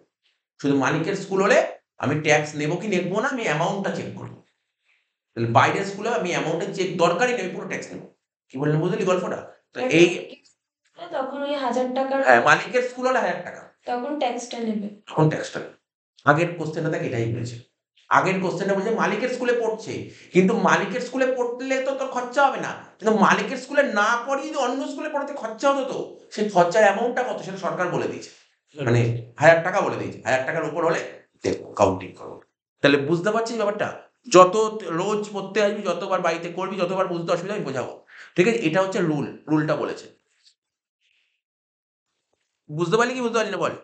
শুধু মালিকের স্কুল হলে আমি ট্যাক্স নেব কি নেব না আমি অ্যামাউন্টটা চেক করব। তাহলে বাইরের স্কুলে আমি অ্যামাউন্টের চেক দরকারই নেই, আমি পুরো ট্যাক্স নেব। কি বললাম বুঝলি গল্পটা? তো আর এই তখন ওই 1,000 টাকার হ্যাঁ, মালিকের স্কুল হলে 1,000 টাকা। তখন ট্যাক্সটা নেবে। তখন ট্যাক্সটা নেবে। আগের কোশ্চেনটা দেখ এটাই বলেছে। আগের কোশ্চেনটা বলছে মালিকের স্কুলে পড়ছে। কিন্তু মালিকের স্কুলে পড়লে তো তোর খরচা হবে না। কিন্তু মালিকের স্কুলে না পড়িয়ে যদি অন্য স্কুলে পড়াতে খরচা হতো তো, সেই খরচার অ্যামাউন্টটা কত সেটা সরকার বলে দিয়েছে। মানে 1,000 টাকা বলে দিয়েছে। 1,000 টাকার উপর হলে দেখো কাউন্টিং করো। তাহলে বুঝতে পারছিস ব্যাপারটা? যত রোজ পড়তে আসবি, যতবার বাড়িতে করবি, যতবার বুঝতে অসুবিধা আমি বোঝাবো। ঠিক আছে? এটা হচ্ছে রুল। রুলটা বলেছে। বুঝতে পারলি কি বুঝতে পারলি না বল?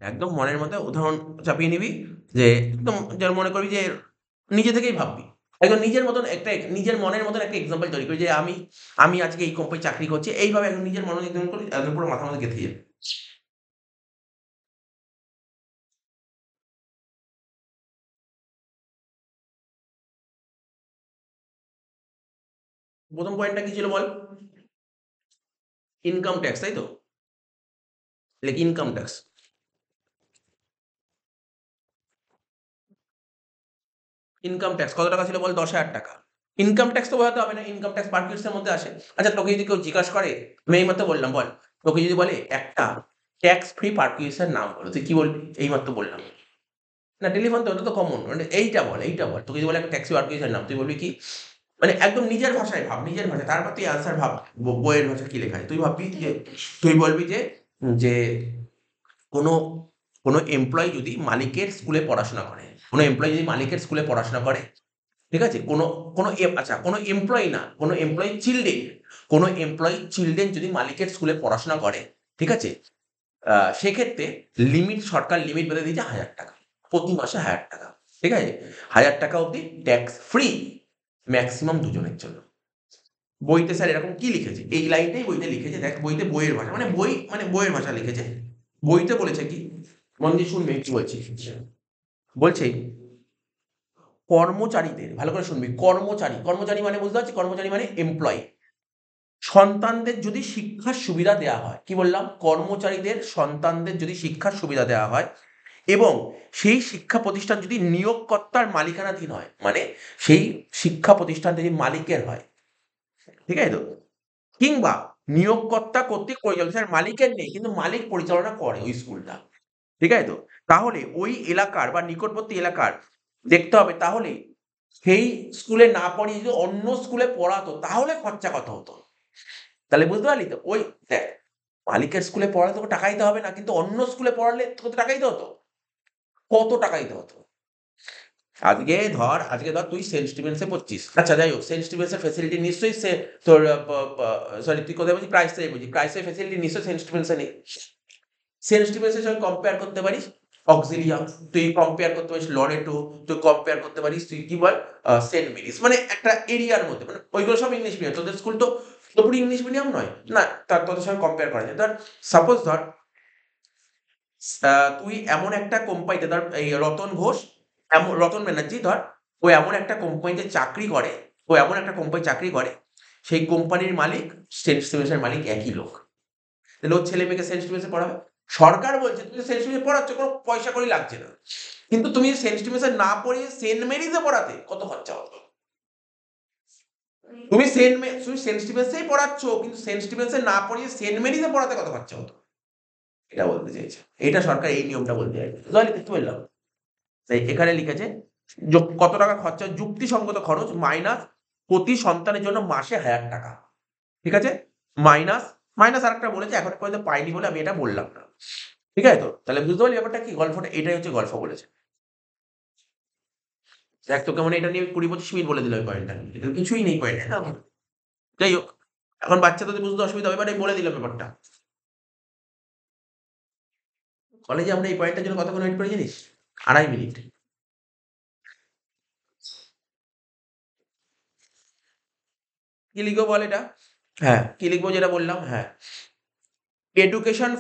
একদম মনের মধ্যে উদাহরণ চাপিয়ে নিবি, যে একদম যার মনে করবি যে নিজে থেকেই ভাববি। একদম নিজের মতন একটা নিজের মনের মতন একটা এক্সাম্পল তৈরি করি যে আমি আজকে এই কোম্পানি চাকরি করছি। এইভাবে একদম নিজের মনে একদম করি, একদম পুরো মাথার মধ্যে গেঁথে যাবে। ১ম পয়েন্টটা কি ছিল বল? ইনকাম ট্যাক্স, তাই তো? লেখ ইনকাম ট্যাক্স। ইনকাম ট্যাক্স কত টাকা ছিল বল? ১০,০০০ টাকা। ইনকাম ট্যাক্স তো বোঝাতে হবে না, ইনকাম ট্যাক্স পার কিউস এর মধ্যে আসে। আচ্ছা তোকে যদি কেউ জিজ্ঞাসা করে, আমি এইমাত্র বললাম বল, তোকে যদি বলে একটা ট্যাক্স ফ্রি পার কিউস এর নাম বলো, তুই কি বলবি? এইমাত্র বললাম। না টেলিফোন তো ওটা তো কমন। মানে এইটা বল। তোকে যদি বলে একটা ট্যাক্সি পার কিউস এর নাম, তুই বলবি কি? মানে একদম নিজের ভাষায় ভাব, নিজের ভাষায়। তারপর তুই অ্যান্সার ভাব বইয়ের ভাষায় কি লেখা আছে। তুই ভাববি যে তুই বলবি যে, যে কোনো কোনো এমপ্লয়ি যদি মালিকের স্কুলে পড়াশোনা করে, কোনো এমপ্লয়ি যদি মালিকের স্কুলে পড়াশোনা করে, ঠিক আছে, কোনো এমপ্লয়ি না, কোনো এমপ্লয়ি চিলড্রেন, কোনো এমপ্লয়ি চিলড্রেন যদি মালিকের স্কুলে পড়াশোনা করে, ঠিক আছে, সেক্ষেত্রে সরকার লিমিট বেঁধে দিয়েছে 1000 টাকা, প্রতি মাসে 1000 টাকা, ঠিক আছে, 1000 টাকা অব্দি ট্যাক্স ফ্রি, ম্যাক্সিমাম 2 জনের জন্য। বইতে স্যার এরকম কি লিখেছে, এই লাইনটাই বইতে লিখেছে, দেখ বইতে বইয়ের ভাষা, বইয়ের ভাষা লিখেছে। বইতে বলেছে কি, মন দিয়ে শুনবে কি বলছি, বলছে কর্মচারীদের, ভালো করে শুনবি, কর্মচারী মানে বুঝতে পারছি, কর্মচারী মানে এমপ্লয়ি, সন্তানদের যদি শিক্ষার সুবিধা দেওয়া হয়, কি বললাম, কর্মচারীদের সন্তানদের যদি শিক্ষার সুবিধা দেওয়া হয় এবং সেই শিক্ষা প্রতিষ্ঠান যদি নিয়োগকর্তার মালিকানাধীন হয়, মানে সেই শিক্ষা প্রতিষ্ঠান যদি মালিকের হয়, ঠিক আছে তো, কিংবা নিয়োগকর্তা কর্তৃক পরিচালিত, স্যার মালিকের নেই কিন্তু মালিক পরিচালনা করে ওই স্কুলটা, ঠিক আছে তো, তাহলে ওই এলাকার বা নিকটবর্তী এলাকার দেখতে হবে, তাহলে সেই স্কুলে না পড়িয়ে যদি অন্য স্কুলে পড়াতো তাহলে খরচা কত হতো, তাহলে বুঝতে পারলি তো, ওই দেখ মালিকের স্কুলে পড়ালে তোকে টাকা দিতে হবে না, কিন্তু অন্য স্কুলে পড়ালে তোকে টাকা দিতে হতো, কত টাকা দিতে হতো। আজকে ধর তুই সেন্ট স্টিভেন্সে পড়ছিস, আচ্ছা যাই হোক, সেন্ট স্টিভেন্সের ফেসিলিটি নিশ্চয়ই তোর সরি তুই কোথায় বলছিস, ক্রাইস্টের ফেসিলিটি নিশ্চয়ই সেন্ট স্টিভেন্সে নেই। সেন্ট স্টিভেন্সের সঙ্গে কম্পেয়ার করতে পারিস অক্সিলিয়াম, তুই কম্পেয়ার করতে পারিস লরেটো, তুই কম্পেয়ার করতে পারিস তুই কি বল সেন্ট মেরিস, মানে একটা এরিয়ার মধ্যে, মানে ওইগুলো সব ইংলিশ মিডিয়াম, তোদের স্কুল তো পুরোপুরি ইংলিশ মিডিয়াম নয় না, তোদের সঙ্গে কম্পেয়ার করা যায়। ধর সাপোজ ধর তুই এমন একটা কোম্পানিতে, ধর এই রতন ব্যানার্জি, ধর ও এমন একটা কোম্পানিতে চাকরি করে, সেই কোম্পানির মালিক সেন্ট স্টিভেন্সের মালিক একই লোক, তাহলে ওর ছেলে মেয়েকে সেন্ট স্টিভেন্সে পড়াবে। সরকার বলছে তুমি সেন্ট স্টিভেন্সে পড়াচ্ছ, কোনো পয়সা করি লাগছে না, কিন্তু তুমি সেন্ট স্টিভেন্সে না পড়িয়ে সেন্ট মেরিজে পড়াতে কত খরচা হতো। তুমি সেন্ট স্টিভেন্সেই পড়াচ্ছ, কিন্তু সেন্ট স্টিভেন্সে না পড়িয়ে সেন্ট মেরিজে পড়াতে কত খরচা হতো, এটা বলতে চাইছে, এটা সরকার এই নিয়মটা বলতে চাইছে, দেখতে পেলাম। তাই এখানে লিখেছে কত টাকা খরচা, যুক্তিসঙ্গত খরচ মাইনাস প্রতি সন্তানের জন্য মাসে 1000 টাকা, ঠিক আছে, মাইনাস আরেকটা বলেছে, এখন পর্যন্ত পাইনি বলে আমি এটা বললাম না, ঠিক আছে তো, তাহলে বুঝতে পারলি ব্যাপারটা কি, গল্পটা এটাই হচ্ছে, গল্প বলেছে। দেখ তোকে মানে এটা নিয়ে 20-25 মিনিট বলে দিল ওই পয়েন্টটা, কিছুই নেই পয়েন্ট, যাই হোক, এখন বাচ্চাদের বুঝতে অসুবিধা হবে, এবার বলে দিলাম ব্যাপারটা। কলেজে আমরা এই পয়েন্টটার জন্য কতক্ষণ ওয়েট করে জানিস, 2.5 মিনিট। কি লিখবো বল এটা, হ্যাঁ কি লিখবো যেটা বললাম, হ্যাঁ এডুকেশন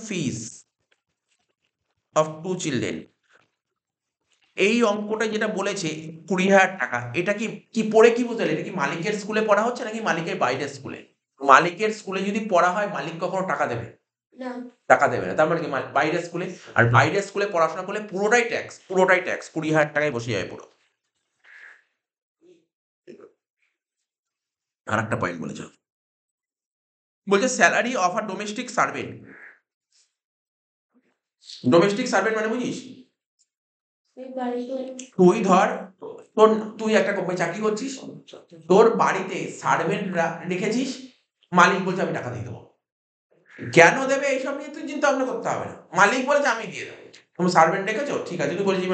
ফিস অফ 2 চিলড্রেন, এই অঙ্কটা যেটা বলেছে 20,000 টাকা, এটা কি পড়ে কি বুঝতে, এটা কি মালিকের স্কুলে পড়া হচ্ছে নাকি মালিকের বাইরের স্কুলে? মালিকের স্কুলে যদি পড়া হয় মালিক কখনো টাকা দেবে না, তার মানে কি বাইরের স্কুলে, আর বাইরের স্কুলে পড়াশোনা করলে পুরোটাই ট্যাক্স 20,000 টাকায় বসে যায় পুরো। আর একটা পয়েন্ট বলছে salary of a domestic servant মানে বুঝিস, ওই বাড়িতে তুই ধর তুই একটা কোম্পানি চাকরি করছিস, তোর বাড়িতে সার্ভেন্ট রেখেছিস, মালিক বলছে আমি টাকা দিয়ে দেবো, কেন দেবে এইসব নিয়ে তুই চিন্তা ভাবনা করতে হবে না, মালিক বলেছে আমি দিয়ে দেবো। তুমি সার্ভেন্ট রেখেছো, ঠিক আছে, তুই বলছি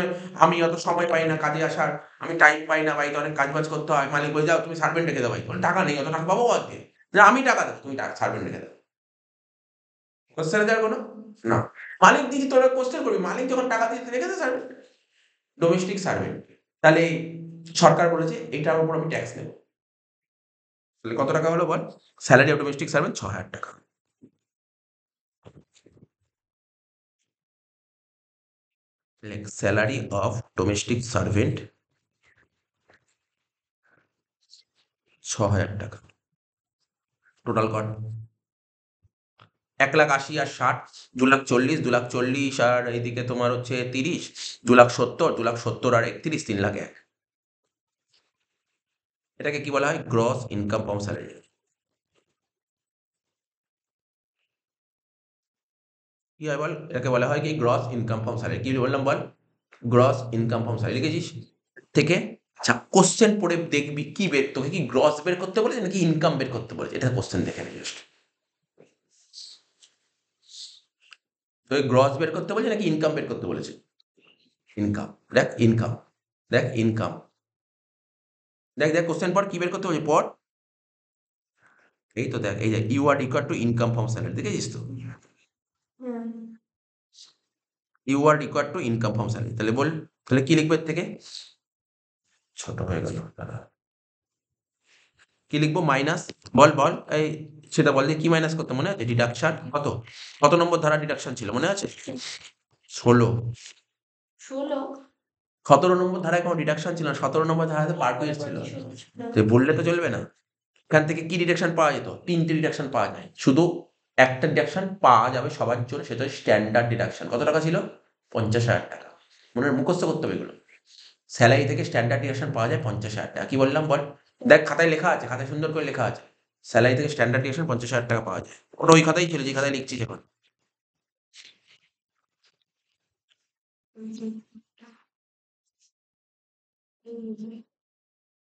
আমি অত সময় পাই না কাজে আসার, আমি টাইম পাই না, বাড়িতে অনেক কাজ বাজ করতে হয়, মালিক বলে যাও তুমি সার্ভেন্ট রেখে দেবো, টাকা নেই, অত টাকা পাবো বাদ দিয়ে, আমি টাকা দেবো, তুমি সার্ভেন্ট রেখে দেবো, কোশ্চেন দেওয়ার কোনো না, মালিক দিয়েছি তোরা কোশ্চেন করবি, মালিক যখন টাকা দিয়ে রেখে দে সার্ভেন্ট, ডোমেস্টিক সার্ভেন্ট, তাহলে সরকার বলেছে এটার উপর আমি ট্যাক্স নেব, তাহলে কত টাকা হলো বল, স্যালারি অফ ডোমেস্টিক সার্ভেন্ট 6,000 টাকা, স্যালারি অফ ডোমেস্টিক সার্ভেন্ট 6,000 টাকা, টোটাল কর 1,80,000 আর 60, 2,40,000, 2,40,000 আর এইদিকে তোমার হচ্ছে 30, 2,70,000, 2,70,000 আর 31, 3,01,000। এটাকে কি বলা হয়, গ্রস ইনকাম ফ্রম স্যালারি। কি হয় বল, এটাকে বলা হয় কি গ্রস ইনকাম ফ্রম স্যালারি, কি বললাম বল, গ্রস ইনকাম ফ্রম স্যালারি লিখেছিস থেকে। আচ্ছা কোশ্চেন পড়ে দেখবি কি তোকে কি গ্রস বের করতে বলেছে নাকি ইনকাম বের করতে বলেছে, এটা কোশ্চেন দেখে নে জাস্ট। তো গ্রস বের করতে বলেছে নাকি ইনকাম বের করতে বলেছে? ইনকাম। দেখ ইনকাম, দেখ ইনকাম, দেখ দেখ কোশ্চেন পর কি বের করতে বলছে পর, এই তো দেখ এই যে you are equal to income from salary, দেখেছিস তো? হুম। You are equal to income from salary, তাহলে বল, তাহলে কি লিখবে এর থেকে? ছোট হয়ে গেল, দাঁড়া। কি লিখবো? মাইনাস, বল বল এই সেটা বল যে কি মাইনাস করতে মনে আছে? ডিডাকশন কত, কত নম্বর ধারা ডিডাকশন ছিল মনে আছে? 16। 16। 17 নম্বর ধারায় কোনো ডিডাকশন ছিল না, 17 নম্বর ধারাতে পার্কুইট ছিল। তো বললে তো চলবে না। এখান থেকে কি ডিডাকশন পাওয়া যেত? 3টে ডিডাকশন পাওয়া যায়, শুধু একটা ডিডাকশন পাওয়া যাবে সবার জন্য, সেটা হচ্ছে স্ট্যান্ডার্ড ডিডাকশন। কত টাকা ছিল? 50,000 টাকা। মনে মুখস্থ করতে হবে এগুলো। স্যালারি থেকে স্ট্যান্ডার্ড ডিডাকশন পাওয়া যায় 50,000 টাকা। কি বললাম বল? দেখ খাতায় লেখা আছে, খাতায় সুন্দর করে লেখা আছে, স্যালারি থেকে স্ট্যান্ডার্ড ডিডাকশন 50,000 টাকা পাওয়া যায়। ওটা ওই খাতাই ছিল যে খাতায় লিখছিস এখন।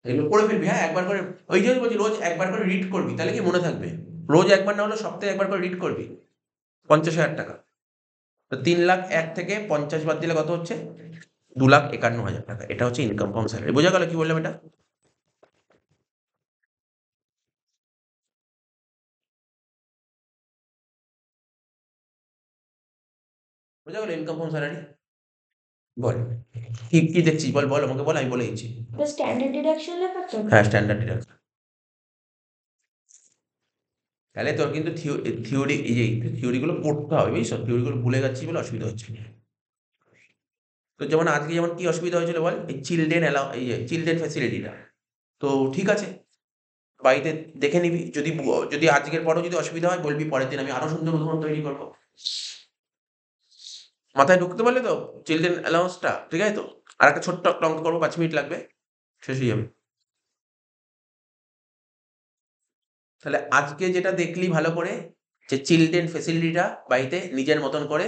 এগুলো পড়ে ফেলবি, হ্যাঁ একবার করে। ওই জন্য বলছি রোজ একবার করে রিড করবি, তাহলে কি মনে থাকবে। রোজ একবার না হলেও সপ্তাহে একবার করে রিড করবি। 50,000 টাকা। তো 3,01,000 থেকে 50 বাদ দিলে কত হচ্ছে? 2,51,000 টাকা। এটা হচ্ছে ইনকাম ফ্রম স্যালারি। বোঝা গেল কি বললাম এটা? বোঝা গেল ইনকাম ফ্রম স্যালারি? বল কি কি দেখছিস, বল বল আমাকে বল, আমি বলে দিচ্ছি। তো স্ট্যান্ডার্ড ডিডাকশন লেখা তো? হ্যাঁ স্ট্যান্ডার্ড ডিডাকশন। তাহলে তোর কিন্তু থিওরি, এই যে থিওরিগুলো পড়তে হবে, বুঝছো? থিওরিগুলো ভুলে যাচ্ছিস বলে অসুবিধা হচ্ছে। তো যেমন আজকে যেমন কি অসুবিধা হয়েছিল বল, এই চিলড্রেন এই যে চিলড্রেন ফ্যাসিলিটিটা। তো ঠিক আছে, বাড়িতে দেখে নিবি, যদি যদি আজকের পরেও যদি অসুবিধা হয় বলবি, পরের দিন আমি আরো সুন্দর উদাহরণ তৈরি করবো। মাথায় ঢুকতে পারলে তো চিলড্রেন অ্যালাউন্সটা, ঠিক আছে তো? আর একটা ছোট্ট একটা অঙ্ক করবো, 5 মিনিট লাগবে, শেষ হয়ে যাবে। তাহলে আজকে যেটা দেখলি ভালো করে, যে চিলড্রেন ফেসিলিটিটা বাড়িতে নিজের মতন করে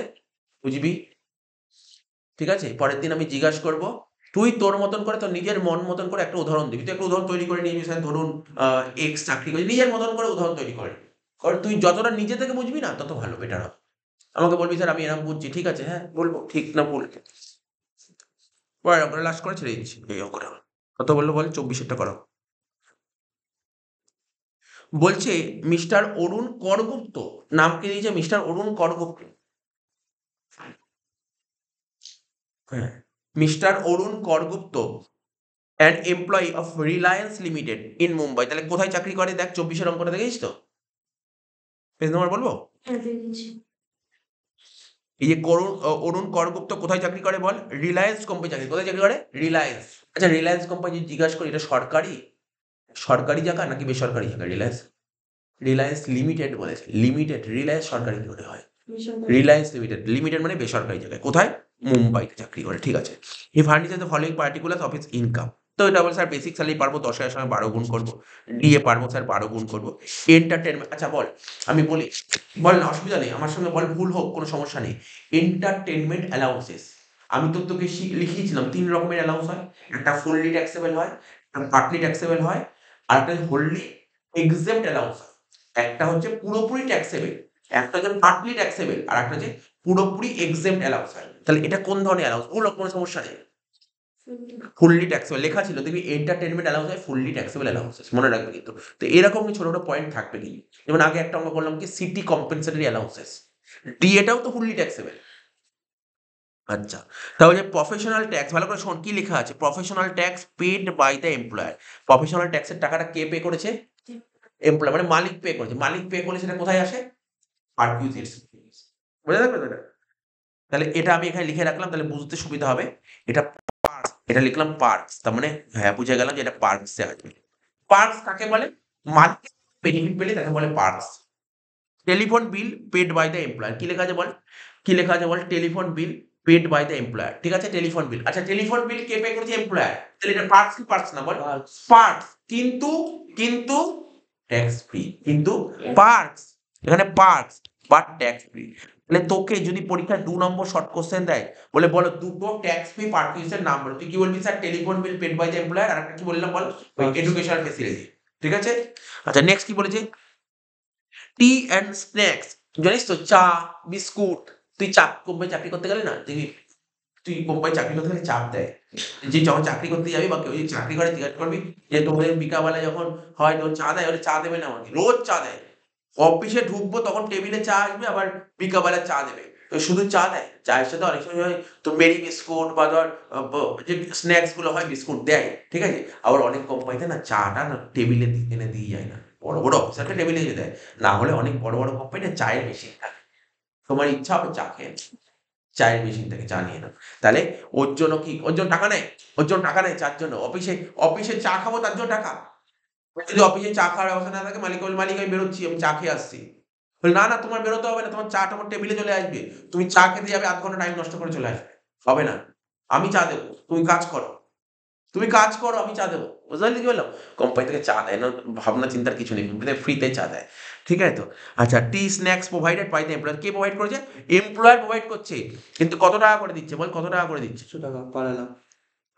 বুঝবি, ঠিক আছে? পরের দিন আমি জিজ্ঞাসা করবো, তুই তোর মতন করে, তোর নিজের মন মতন করে একটা উদাহরণ দিবি। তুই একটা উদাহরণ তৈরি করে নিবি, স্যার ধরুন এক্স চাকরি করে, নিজের মতন করে উদাহরণ তৈরি করে। কারণ তুই যতটা নিজে থেকে বুঝবি না তত ভালো, বেটার হবে। আমাকে বলবি স্যার আমি এরকম বুঝছি, ঠিক আছে, হ্যাঁ বলবো ঠিক না ভুল, পরের অঙ্কটা লাস্ট করে ছেড়ে দিচ্ছি। এই অঙ্কটা কত বললো বল? 24-এরটা করো। বলছে মিস্টার অরুণ করগুপ্ত, নামকে দিয়েছে মিস্টার অরুণ করগুপ্ত। হ্যাঁ, mister Arun Kargupta an employee of Reliance limited in Mumbai. তাহলে কোথায় চাকরি করে? দেখ 24-এর অঙ্কটা দেখেছিস তো? পেজ নাম্বার বলবো? হ্যাঁ দেখেছি। এই যে অরুণ করগুপ্ত কোথায় চাকরি করে বল? রিলায়েন্স কোম্পানি চাকরি। কোথায় চাকরি করে? রিলায়েন্স। আচ্ছা রিলায়েন্স কোম্পানি জিজ্ঞাসা করি, এটা সরকারি সরকারি জায়গা নাকি বেসরকারি জায়গা? রিলায়েন্স, রিলায়েন্স লিমিটেড বলেছে, লিমিটেড। রিলায়েন্স সরকারি কি করে হয়? রিলায়েন্স লিমিটেড, লিমিটেড মানে বেসরকারি জায়গায়। কোথায়? মুম্বাইতে চাকরি করে, ঠিক আছে। He furniture the following particulars of his income. তো এটা বল স্যার বেসিক স্যালারি পারবো 10,000 সঙ্গে 12 গুণ করবো, ডিএ পারবো স্যার 12 গুণ করবো, এন্টারটেনমেন্ট, আচ্ছা বল আমি বলি, বল না অসুবিধা নেই, আমার সঙ্গে বল, ভুল হোক কোনো সমস্যা নেই। এন্টারটেনমেন্ট অ্যালাউন্সেস, আমি তো তোকে লিখিয়েছিলাম 3 রকমের অ্যালাউন্স হয়। একটা ফুললি ট্যাক্সেবল হয়, একটা পার্টলি ট্যাক্সেবল হয়, আর একটা হোললি এক্সেম্পট অ্যালাউন্স হয়। একটা হচ্ছে পুরোপুরি ট্যাক্সেবল, একটা হচ্ছে পার্টলি ট্যাক্সেবল, আর একটা হচ্ছে পুরোপুরি এক্সেম্পট অ্যালাউন্স হয়। তাহলে এটা কোন ধরনের অ্যালাউন্স? ভুল হোক কোনো সমস্যা নেই। ফুললি ট্যাক্সেবল লেখা ছিল, দেখবি এন্টারটেনমেন্ট অ্যালাউন্স হয় ফুললি ট্যাক্সেবল অ্যালাউন্সেস, মনে রাখবে কিন্তু। তো এরকম ছোট ছোট পয়েন্ট থাকবে কি, যেমন আগে একটা আমরা বললাম কি সিটি কম্পেনসেটরি অ্যালাউন্সেস, ডিএটাও তো ফুললি ট্যাক্সেবল। আচ্ছা, তাহলে প্রফেশনাল ট্যাক্স, ভালো করে শোন কি লেখা আছে, professional tax paid by the employer. Professional ট্যাক্সের টাকাটা কে পে করেছে? এমপ্লয়ার, মানে মালিক পে করেছে। মালিক পে করলে সেটা কোথায় আসে? পারকিউজিটস। বুঝা যাবে তো এটা? তাহলে এটা আমি এখানে লিখে রাখলাম, তাহলে বুঝতে সুবিধা হবে। এটা পার্কস, এটা লিখলাম পার্কস, তার মানে হ্যাঁ বুঝে গেলাম যে এটা পার্কসে আসবে। পার্কস কাকে বলে? মালিক বেনিফিট পেলে তাকে বলে perks. Telephone bill paid by the employer, কি লেখা আছে বল? কি লেখা আছে বল? Telephone bill paid by the employer, ঠিক আছে। টেলিফোন বিল, আচ্ছা টেলিফোন বিল কে পে করেছে? এমপ্লয়ার। তাহলে এটা পার্কস কি পার্কস না বল? পার্কস। কিন্তু কিন্তু ট্যাক্স ফ্রি, কিন্তু পার্কস, এখানে পার্কস বাট ট্যাক্স ফ্রি। তাহলে তোকে যদি পরীক্ষায় 2 নম্বর শর্ট কোশ্চেন দেয়, বলে বলো দুটো ট্যাক্স ফ্রি পারকিউশন নাম বলো, তুই কি বলবি? Sir telephone bill paid by the employer, আর একটা কি বললাম বল? ওই এডুকেশনাল ফ্যাসিলিটি, ঠিক আছে। আচ্ছা নেক্সট কি বলেছে? টি অ্যান্ড স্ন্যাক্স, জানিস তো চা বিস্কুট তুই কোম্পানি চাকরি করতে গেলে না তুই কোম্পানি চাকরি করতে গেলে চাপ দেয়। যে যখন চাকরি করতে যাবি বা কেউ যদি চাকরি করে জিজ্ঞাসা করবি যে তোমাদের বিকালবেলা যখন হয় তখন চা দেয়? বলে চা দেবে না আমাকে। রোজ চা দেয়। অফিসে ঢুকবো তখন টেবিলে চা আসবে আবার বিকালবেলা চা দেবে। তো শুধু চা দেয়? চায়ের সাথে অনেক সময় হয় তো মেরি বিস্কুট বা ধর যে স্ন্যাক্স গুলো হয় বিস্কুট দেয়। ঠিক আছে? আবার অনেক কোম্পানিতে না চাটা না টেবিলে এনে দিয়ে যায় না। বড়, বড় অফিসারকে টেবিলে এনে দেয়। না হলে অনেক বড়, বড় কোম্পানিতে চায়ের মেশিন থাকে। তোমার ইচ্ছা হবে চা খেয়ে নাও। চায়ের মেশিন থেকে চা নিয়ে নাও। তাহলে ওর জন্য কি? ওর জন্য টাকা নেয়? ওর জন্য টাকা নেয় চা'র জন্য? অফিসে চা খাবো তার জন্য টাকা? যদি অফিসে চা খাওয়ার ব্যবস্থা না থাকে মালিক বলে, "মালিক আমি বেরোচ্ছি, আমি চা খেয়ে আসছি।" বলে, "না, না তোমার বেরোতে হবে না। তোমার চাটা আমার টেবিলে চলে আসবে। তুমি চা খেতে যাবে ০.৫ ঘন্টা টাইম নষ্ট করে চলে আসবে। হবে না। আমি চা দেব। তুমি কাজ করো। তুমি কাজ করো, আমি চা দেব।" বুঝতে পারলি কি বললাম? কোম্পানি থেকে চা দেয় না, ভাবনা চিন্তার কিছু নেই। ফ্রিতে চা দেয়। ঠিক আছে তো? আচ্ছা, tea snacks provided by the employer. কে প্রোভাইড করেছে? এমপ্লয়ার প্রোভাইড করছে। কিন্তু কত টাকা করে দিচ্ছে? বল কত টাকা করে দিচ্ছে? 100 টাকা পার অ্যানাম।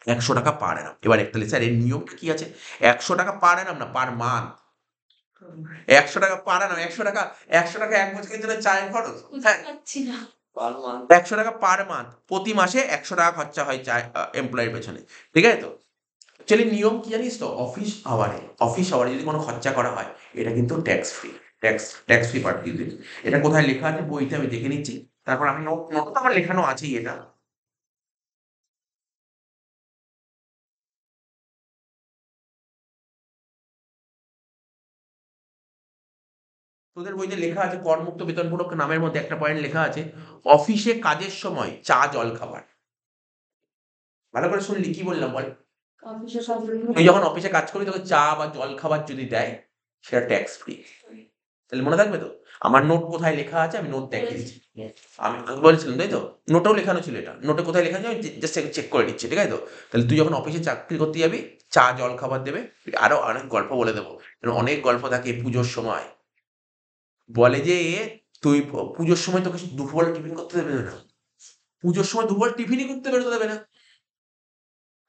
৳১০০ পার অ্যানাম। এবার তাহলে স্যার এর নিয়মটা কি আছে? ৳১০০ পার অ্যানাম না পার মান্থ? ৳১০০ পার অ্যানাম। ৳১০০ ১ বছরের জন্য চায়ের খরচ। বুঝতে হ্যাঁ, পারছি না। Per month. ৳১০০ per month. প্রতি মাসে ৳১০০ খরচা হয় এমপ্লয়ির পেছনে। ঠিক আছে তো? অ্যাকচুয়ালি নিয়ম কি জানিস তো? অফিস আওয়ারে যদি কোনো খরচা করা হয়, এটা কিন্তু ট্যাক্স ফ্রি। ট্যাক্স ফ্রি পাঠিয়ে দিবে। এটা কোথায় লেখা আছে বইতে আমি দেখে নিচ্ছি। তারপর আমি নোটে তো আমার লেখানো আছেই এটা। তোদের বইতে লেখা আছে করমুক্ত বেতনপূরক নামের মধ্যে একটা পয়েন্ট লেখা আছে, অফিসে কাজের সময় চা জলখাবার। ভালো করে শুনলি কি বললাম বল? অফিসে সব তুই যখন অফিসে কাজ করবি তোকে চা বা জলখাবার যদি দেয়, সেটা ট্যাক্স ফ্রি। তাহলে মনে থাকবে তো? আমার নোট কোথায় লেখা আছে আমি নোট দেখিয়ে দিচ্ছি। আমি বলেছিলাম তাই তো? নোটেও লেখানো ছিল এটা। নোটে কোথায় লেখা আছে আমি জাস্ট চেক করে নিচ্ছি। ঠিক আছে তো? তাহলে তুই যখন অফিসে চাকরি করতে যাবি, চা জলখাবার দেবে। আরো অনেক গল্প বলে দেবো। এরকম অনেক গল্প থাকে পুজোর সময়। বলে যে তুই পুজোর সময় তোকে দুপুরবেলা টিফিন করতে দেবে না। পুজোর সময় দুপুরবেলা টিফিনই করতে বেরোতে দেবে না।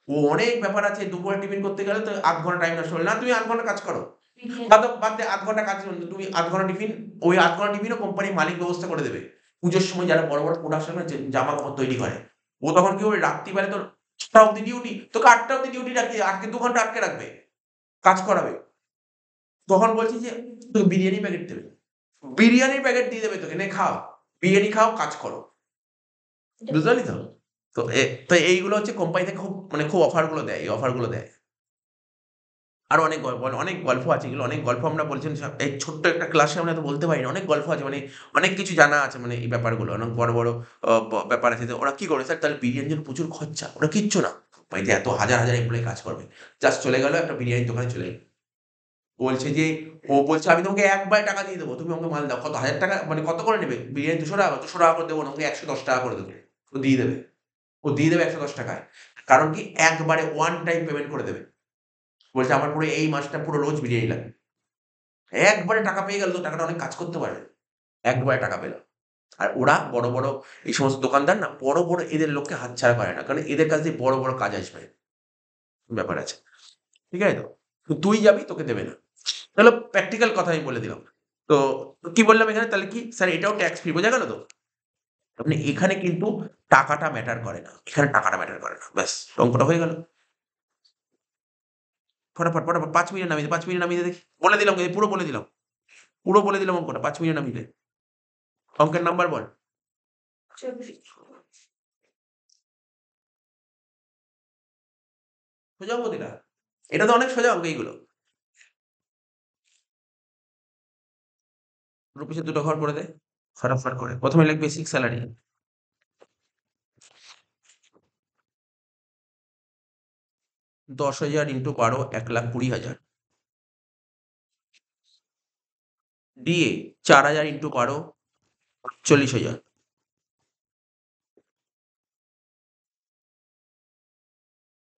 ও অনেক ব্যাপার আছে। দুপুরে টিফিন করতে গেলে তো ০.৫ ঘন্টা টাইম নষ্ট হলো। না তুমি ৮ ঘন্টা কাজ করো। বাদ দে ০.৫ ঘন্টা কাজ তুমি ০.৫ ঘন্টা টিফিন ওই ০.৫ ঘন্টা টিফিনও কোম্পানির মালিক ব্যবস্থা করে দেবে। পুজোর সময় যারা বড়, বড় প্রোডাকশন এর জামাকাপড় তৈরি করে। ও তখন কি করবে রাত্রিবেলা তোর ৬টা অব্দি ডিউটি, তোকে ৮টা অব্দি ডিউটি আটকে ২ ঘন্টা আটকে রাখবে। কাজ করাবে। তখন বলছি যে তোকে বিরিয়ানি প্যাকেট দেবে। বিরিয়ানির প্যাকেট দিয়ে দেবে তোকে, "নে খাও। বিরিয়ানি খাও, কাজ করো।" বুঝতে পারলি তো? তো এইগুলো হচ্ছে কোম্পানি থেকে খুব অফার গুলো দেয়। এই অফার গুলো দেয়। আরো অনেক গল্প আছে। এগুলো অনেক গল্প আমরা বলছেন এই ছোট্ট একটা ক্লাসে আমরা তো বলতে পারি না। অনেক গল্প আছে অনেক কিছু জানা আছে এই ব্যাপারগুলো। অনেক বড়, বড় ব্যাপার আছে। তো ওরা কি করে? স্যার তাহলে বিরিয়ানির জন্য প্রচুর খরচা। ওরা কিচ্ছু না। কোম্পানিতে এত হাজার, হাজার এমপ্লয়ি কাজ করবে। জাস্ট চলে গেল একটা বিরিয়ানির দোকানে চলে গেল। বলছে যে ও বলছে, "আমি তোমাকে একবারে টাকা দিয়ে দেবো। তুমি আমাকে মাল দাও।" কত ৳১,০০০ কত করে নেবে? বিরিয়ানি ৳২০০? ৳২০০ করে দেবো না। ওকে ৳১১০ করে দেবো। ও দিয়ে দেবে। ও দিয়ে দেবে ৳১১০ য়। কারণ কি? একবারে ওয়ান টাইম পেমেন্ট করে দেবে। বলছে, "আমার পুরো এই মাসটা পুরো রোজ বিরিয়ানি লাগবে।" একবারে টাকা পেয়ে গেল তো টাকাটা অনেক কাজ করতে পারবে। একবারে টাকা পেল। আর ওরা বড়, বড় এই সমস্ত দোকানদার না বড়, বড় এদের লোককে হাতছাড়া করে না। কারণ এদের কাছ দিয়ে বড়, বড় কাজ আসবে। ব্যাপার আছে। ঠিক আছে তো? তো তুই যাবি তোকে দেবে না। তাহলে প্র্যাকটিক্যাল কথা আমি বলে দিলাম। তো কি বললাম এখানে তাহলে কি? স্যার এটাও ট্যাক্স ফ্রি বোঝা গেল তো? এখানে কিন্তু টাকাটা ম্যাটার করে না। এখানে টাকাটা ম্যাটার করে না। ব্যাস অঙ্কটা হয়ে গেল। ফটাফট ৫ মিনিটে নামিয়ে দে, ৫ মিনিটে নামিয়ে দে দেখি। বলে দিলাম পুরো বলে দিলাম। পুরো বলে দিলাম অঙ্কটা। ৫ মিনিটে নামিয়ে দে। অঙ্কের নাম্বার বল। ২৪ সোজা অঙ্ক এটা। এটা তো অনেক সোজা অঙ্ক এইগুলো। রুপিসের ২ টো ঘর করে দে। ফটাফট করে। ১ম এ লিখ বেসিক সেলারি। ১০,০০০ ইন্টু ১২ ১,২০,০০০। ডিএ ৪,০০০ ইন্টু ১২ ৪৮,০০০।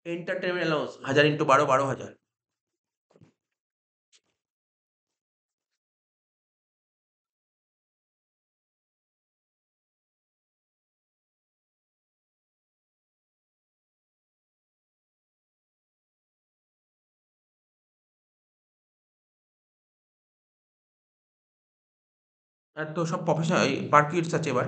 এন্টারটেইনমেন্ট অ্যালাউন্স ১,০০০ ইন্টু ১২ ১২,০০০। আর তো সব প্রফেশনাল পার কিডস আছে এবার।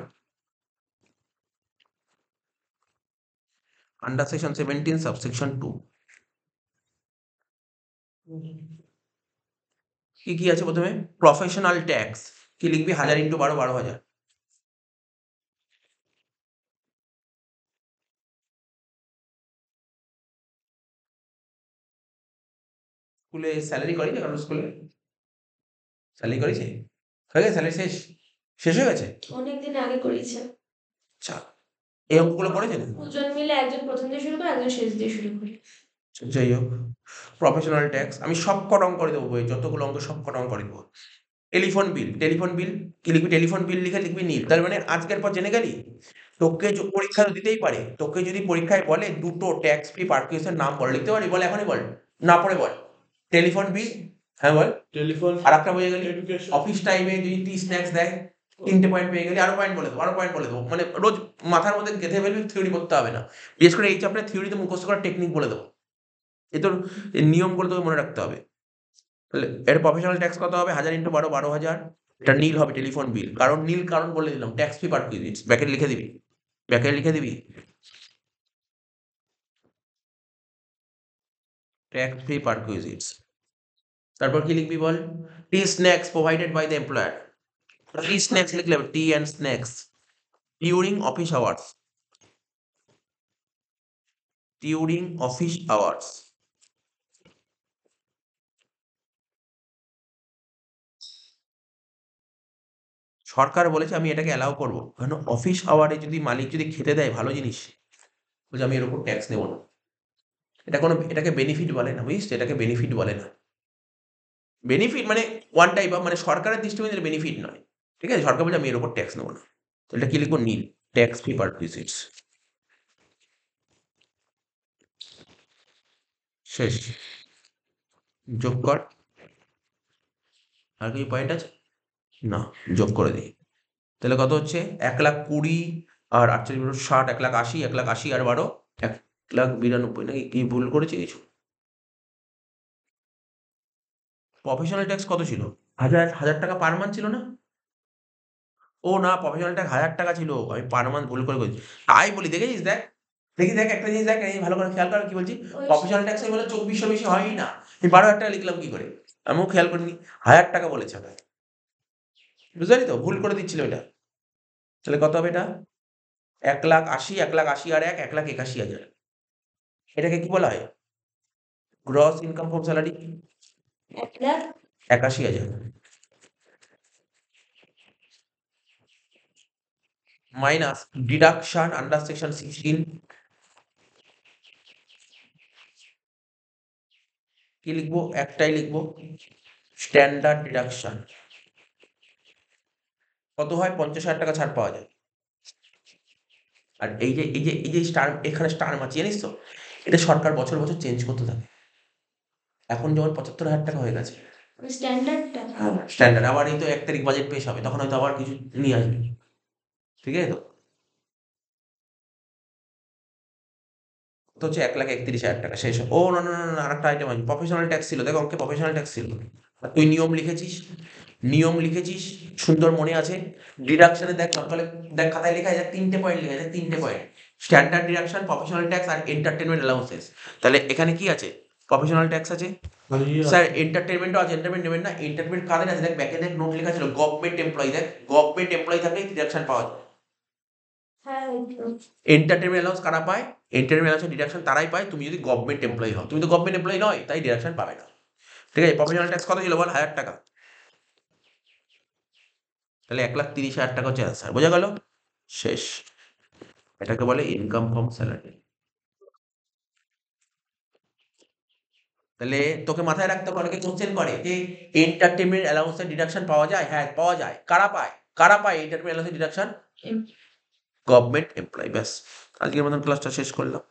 আন্ডার সেকশন 17 সাবসেকশন 2 কি কি আছে প্রথমে? প্রফেশনাল ট্যাক্স কি লিখবি? 1000 ইন্টু 12 12,000। স্কুলে স্যালারি করেছে কারণ স্কুলে স্যালারি করেছে? হয়ে গেছে স্যালারি শেষ? শেষ হয়ে গেছে? অনেকদিন আগে করেছে। আচ্ছা, এই অঙ্কগুলো করেছে না? দুজন মিলে একজন প্রথম দিয়ে শুরু করে একজন শেষ দিয়ে শুরু করে। যাই হোক, প্রফেশনাল ট্যাক্স আমি সব কটা অঙ্ক করে দেবো বই, যতগুলো অঙ্ক সব কটা অঙ্ক করে দেবো। টেলিফোন বিল, টেলিফোন বিল কি লিখবি? টেলিফোন বিল লিখে লিখবি নীল। তার মানে আজকের পর জেনে গেলি তোকে পরীক্ষা তো দিতেই পারে, তোকে যদি পরীক্ষায় বলে দুটো ট্যাক্স ফ্রি পার্কুয়েশন নাম বল, লিখতে পারি? বল, এখনই বল, না পড়ে বল। টেলিফোন বিল, হ্যাঁ বল। টেলিফোন আর একটা বুঝে গেলি, এডুকেশন অফিস টাইমে যদি টি স্ন্যাক্স দেয়, 3টে পয়েন্ট পেয়ে গেলি। আরো পয়েন্ট বলে দেবো, আরো পয়েন্ট বলে দেবো, মানে রোজ মাথার মধ্যে গেঁথে ফেলবি, থিওরি করতে হবে না। বিশেষ করে এই চ্যাপ্টারে থিওরিতে মুখস্থ করার টেকনিক বলে দেবো, এ তোর নিয়মগুলো তোকে মনে রাখতে হবে। তাহলে এর প্রফেশনাল ট্যাক্স কত হবে? 1000 ইন্টু 12 12,000। এটা নীল হবে টেলিফোন বিল, কারণ নীল কারণ বলে দিলাম, ট্যাক্স ফ্রি পার্কুইজিটস, ব্যাকেট লিখে দিবি, ব্যাকেট লিখে দিবি, ট্যাক্স ফ্রি পার্কুইজিটস। তারপর কি লিখবি বল? Tea snacks provided by the employer. Tea snacks লিখলে হবে, tea and snacks during office hours, during office hours. সরকার বলেছে আমি এটাকে অ্যালাউ করবো, কারণ অফিস আওয়ারে যদি মালিক যদি খেতে দেয় ভালো জিনিস, বলছে আমি এর উপর ট্যাক্স নেবো না। এটা কোনো, এটাকে বেনিফিট বলে না, বুঝিস? এটাকে বেনিফিট বলে না। বেনিফিট মানে ওয়ান টাইপ অফ, মানে সরকারের দৃষ্টিভঙ্গিতে বেনিফিট নয়, ঠিক আছে? সরকার বলছে আমি এর উপর ট্যাক্স নেবো না, তো এটা কি লিখবো? নীল, ট্যাক্স ফ্রি পার্কুইজিটস। শেষ, যোগ কর। আর কিছু পয়েন্ট আছে? না, যোগ করে দিই। তাহলে কত হচ্ছে? 1,20,000 আর 48 60, 1,80,000, 1,80,000 আর 12, 1,92,000 নাকি? কি ভুল করেছি কিছু? প্রফেশনাল ট্যাক্স কত ছিল? 1000 টাকা পার মান্থ ছিল না? ও না, প্রফেশনাল ট্যাক্স 1000 টাকা ছিল, আমি পার মান্থ ভুল করে বলছি। তাই বলি, দেখেছিস? দেখ, দেখ একটা জিনিস, দেখ এই ভালো করে খেয়াল কর কি বলছি। ওই প্রফেশনাল ট্যাক্স আমি বলে 2400 বেশি হয়ই না, আমি 12,000 টাকা লিখলাম কি করে? আমিও খেয়াল করিনি, 1000 টাকা বলেছে আমায়। বুঝতে পারলি তো? ভুল করে দিচ্ছিলাম এটা। তাহলে কত হবে এটা? 1,80,000, 1,80,000 আর 1,81,000। এটাকে কি বলা হয়? Gross income from salary. 1,81,000 minus deduction under section 16। কি লিখবো? একটাই লিখবো, স্ট্যান্ডার্ড ডিডাকশন। কত হয়? 50,000 টাকা ছাড় পাওয়া যায়। আর এই যে স্টার, এখানে স্টার মারছি জানিস তো, এটা সরকার বছর বছর চেঞ্জ করতে থাকে। এখন যেমন 75,000 টাকা হয়ে গেছে ওই স্ট্যান্ডার্ডটা। স্ট্যান্ডার্ড, আবার এই তো 1 তারিখ বাজেট পেশ হবে, তখন হয়তো আবার কিছু নিয়ে আসবে, ঠিক আছে তো? তো হচ্ছে 1,31,000 টাকা শেষ। ও না না না না, আরেকটা আইটেম আছে, প্রফেশনাল ট্যাক্স ছিল, দেখো অঙ্কে প্রফেশনাল ট্যাক্স ছিল। আর তুই নিয়ম লিখেছিস, নিয়ম লিখেছিস, সুন্দর মনে আছে। ডিডাকশনে দেখ সকালে, দেখ খাতায় লেখা আছে, 3টে পয়েন্ট লেখা আছে, 3টে point, standard deduction, professional tax আর এন্টারটেনমেন্ট অ্যালাউন্সেস। তাহলে এখানে কি আছে? প্রফেশনাল ট্যাক্স আছে, স্যার এন্টারটেনমেন্টও আছে, এন্টারটেনমেন্ট নেবেন না? এন্টারটেনমেন্ট কাদের আছে? দেখ ব্যাকে দেখ নোট লেখা ছিল, গভর্নমেন্ট এমপ্লয়ি, দেখ গভর্নমেন্ট এমপ্লয়ি থাকলে ডিডাকশন পাওয়া যায়। হ্যাঁ এন্টারটেনমেন্ট অ্যালাউন্স কারা পায়? এন্টারটেনমেন্ট অ্যালাউন্স ডিডাকশন তারাই পায় তুমি যদি গভর্নমেন্ট এমপ্লয়ি হও, তুমি তো গভর্নমেন্ট এমপ্লয়ি নয়, তাই ডিডাকশন পাবে না, ঠিক আছে? প্রফেশনাল ট্যাক্স কত ছিল বল? 1000 টাকা। তাহলে 1,30,000 টাকা হচ্ছে অ্যান্সার, বোঝা গেল? শেষ। এটাকে বলে ইনকাম ফ্রম স্যালারি। তাহলে তোকে মাথায় রাখতে হবে, অনেকে কোশ্চেন করে যে এন্টারটেনমেন্ট অ্যালাউন্সের ডিডাকশন পাওয়া যায়? হ্যাঁ পাওয়া যায়। কারা পায়? কারা পায় এন্টারটেনমেন্ট অ্যালাউন্সের ডিডাকশন? Government employee. ব্যাস, আজকের মতন ক্লাসটা শেষ করলাম।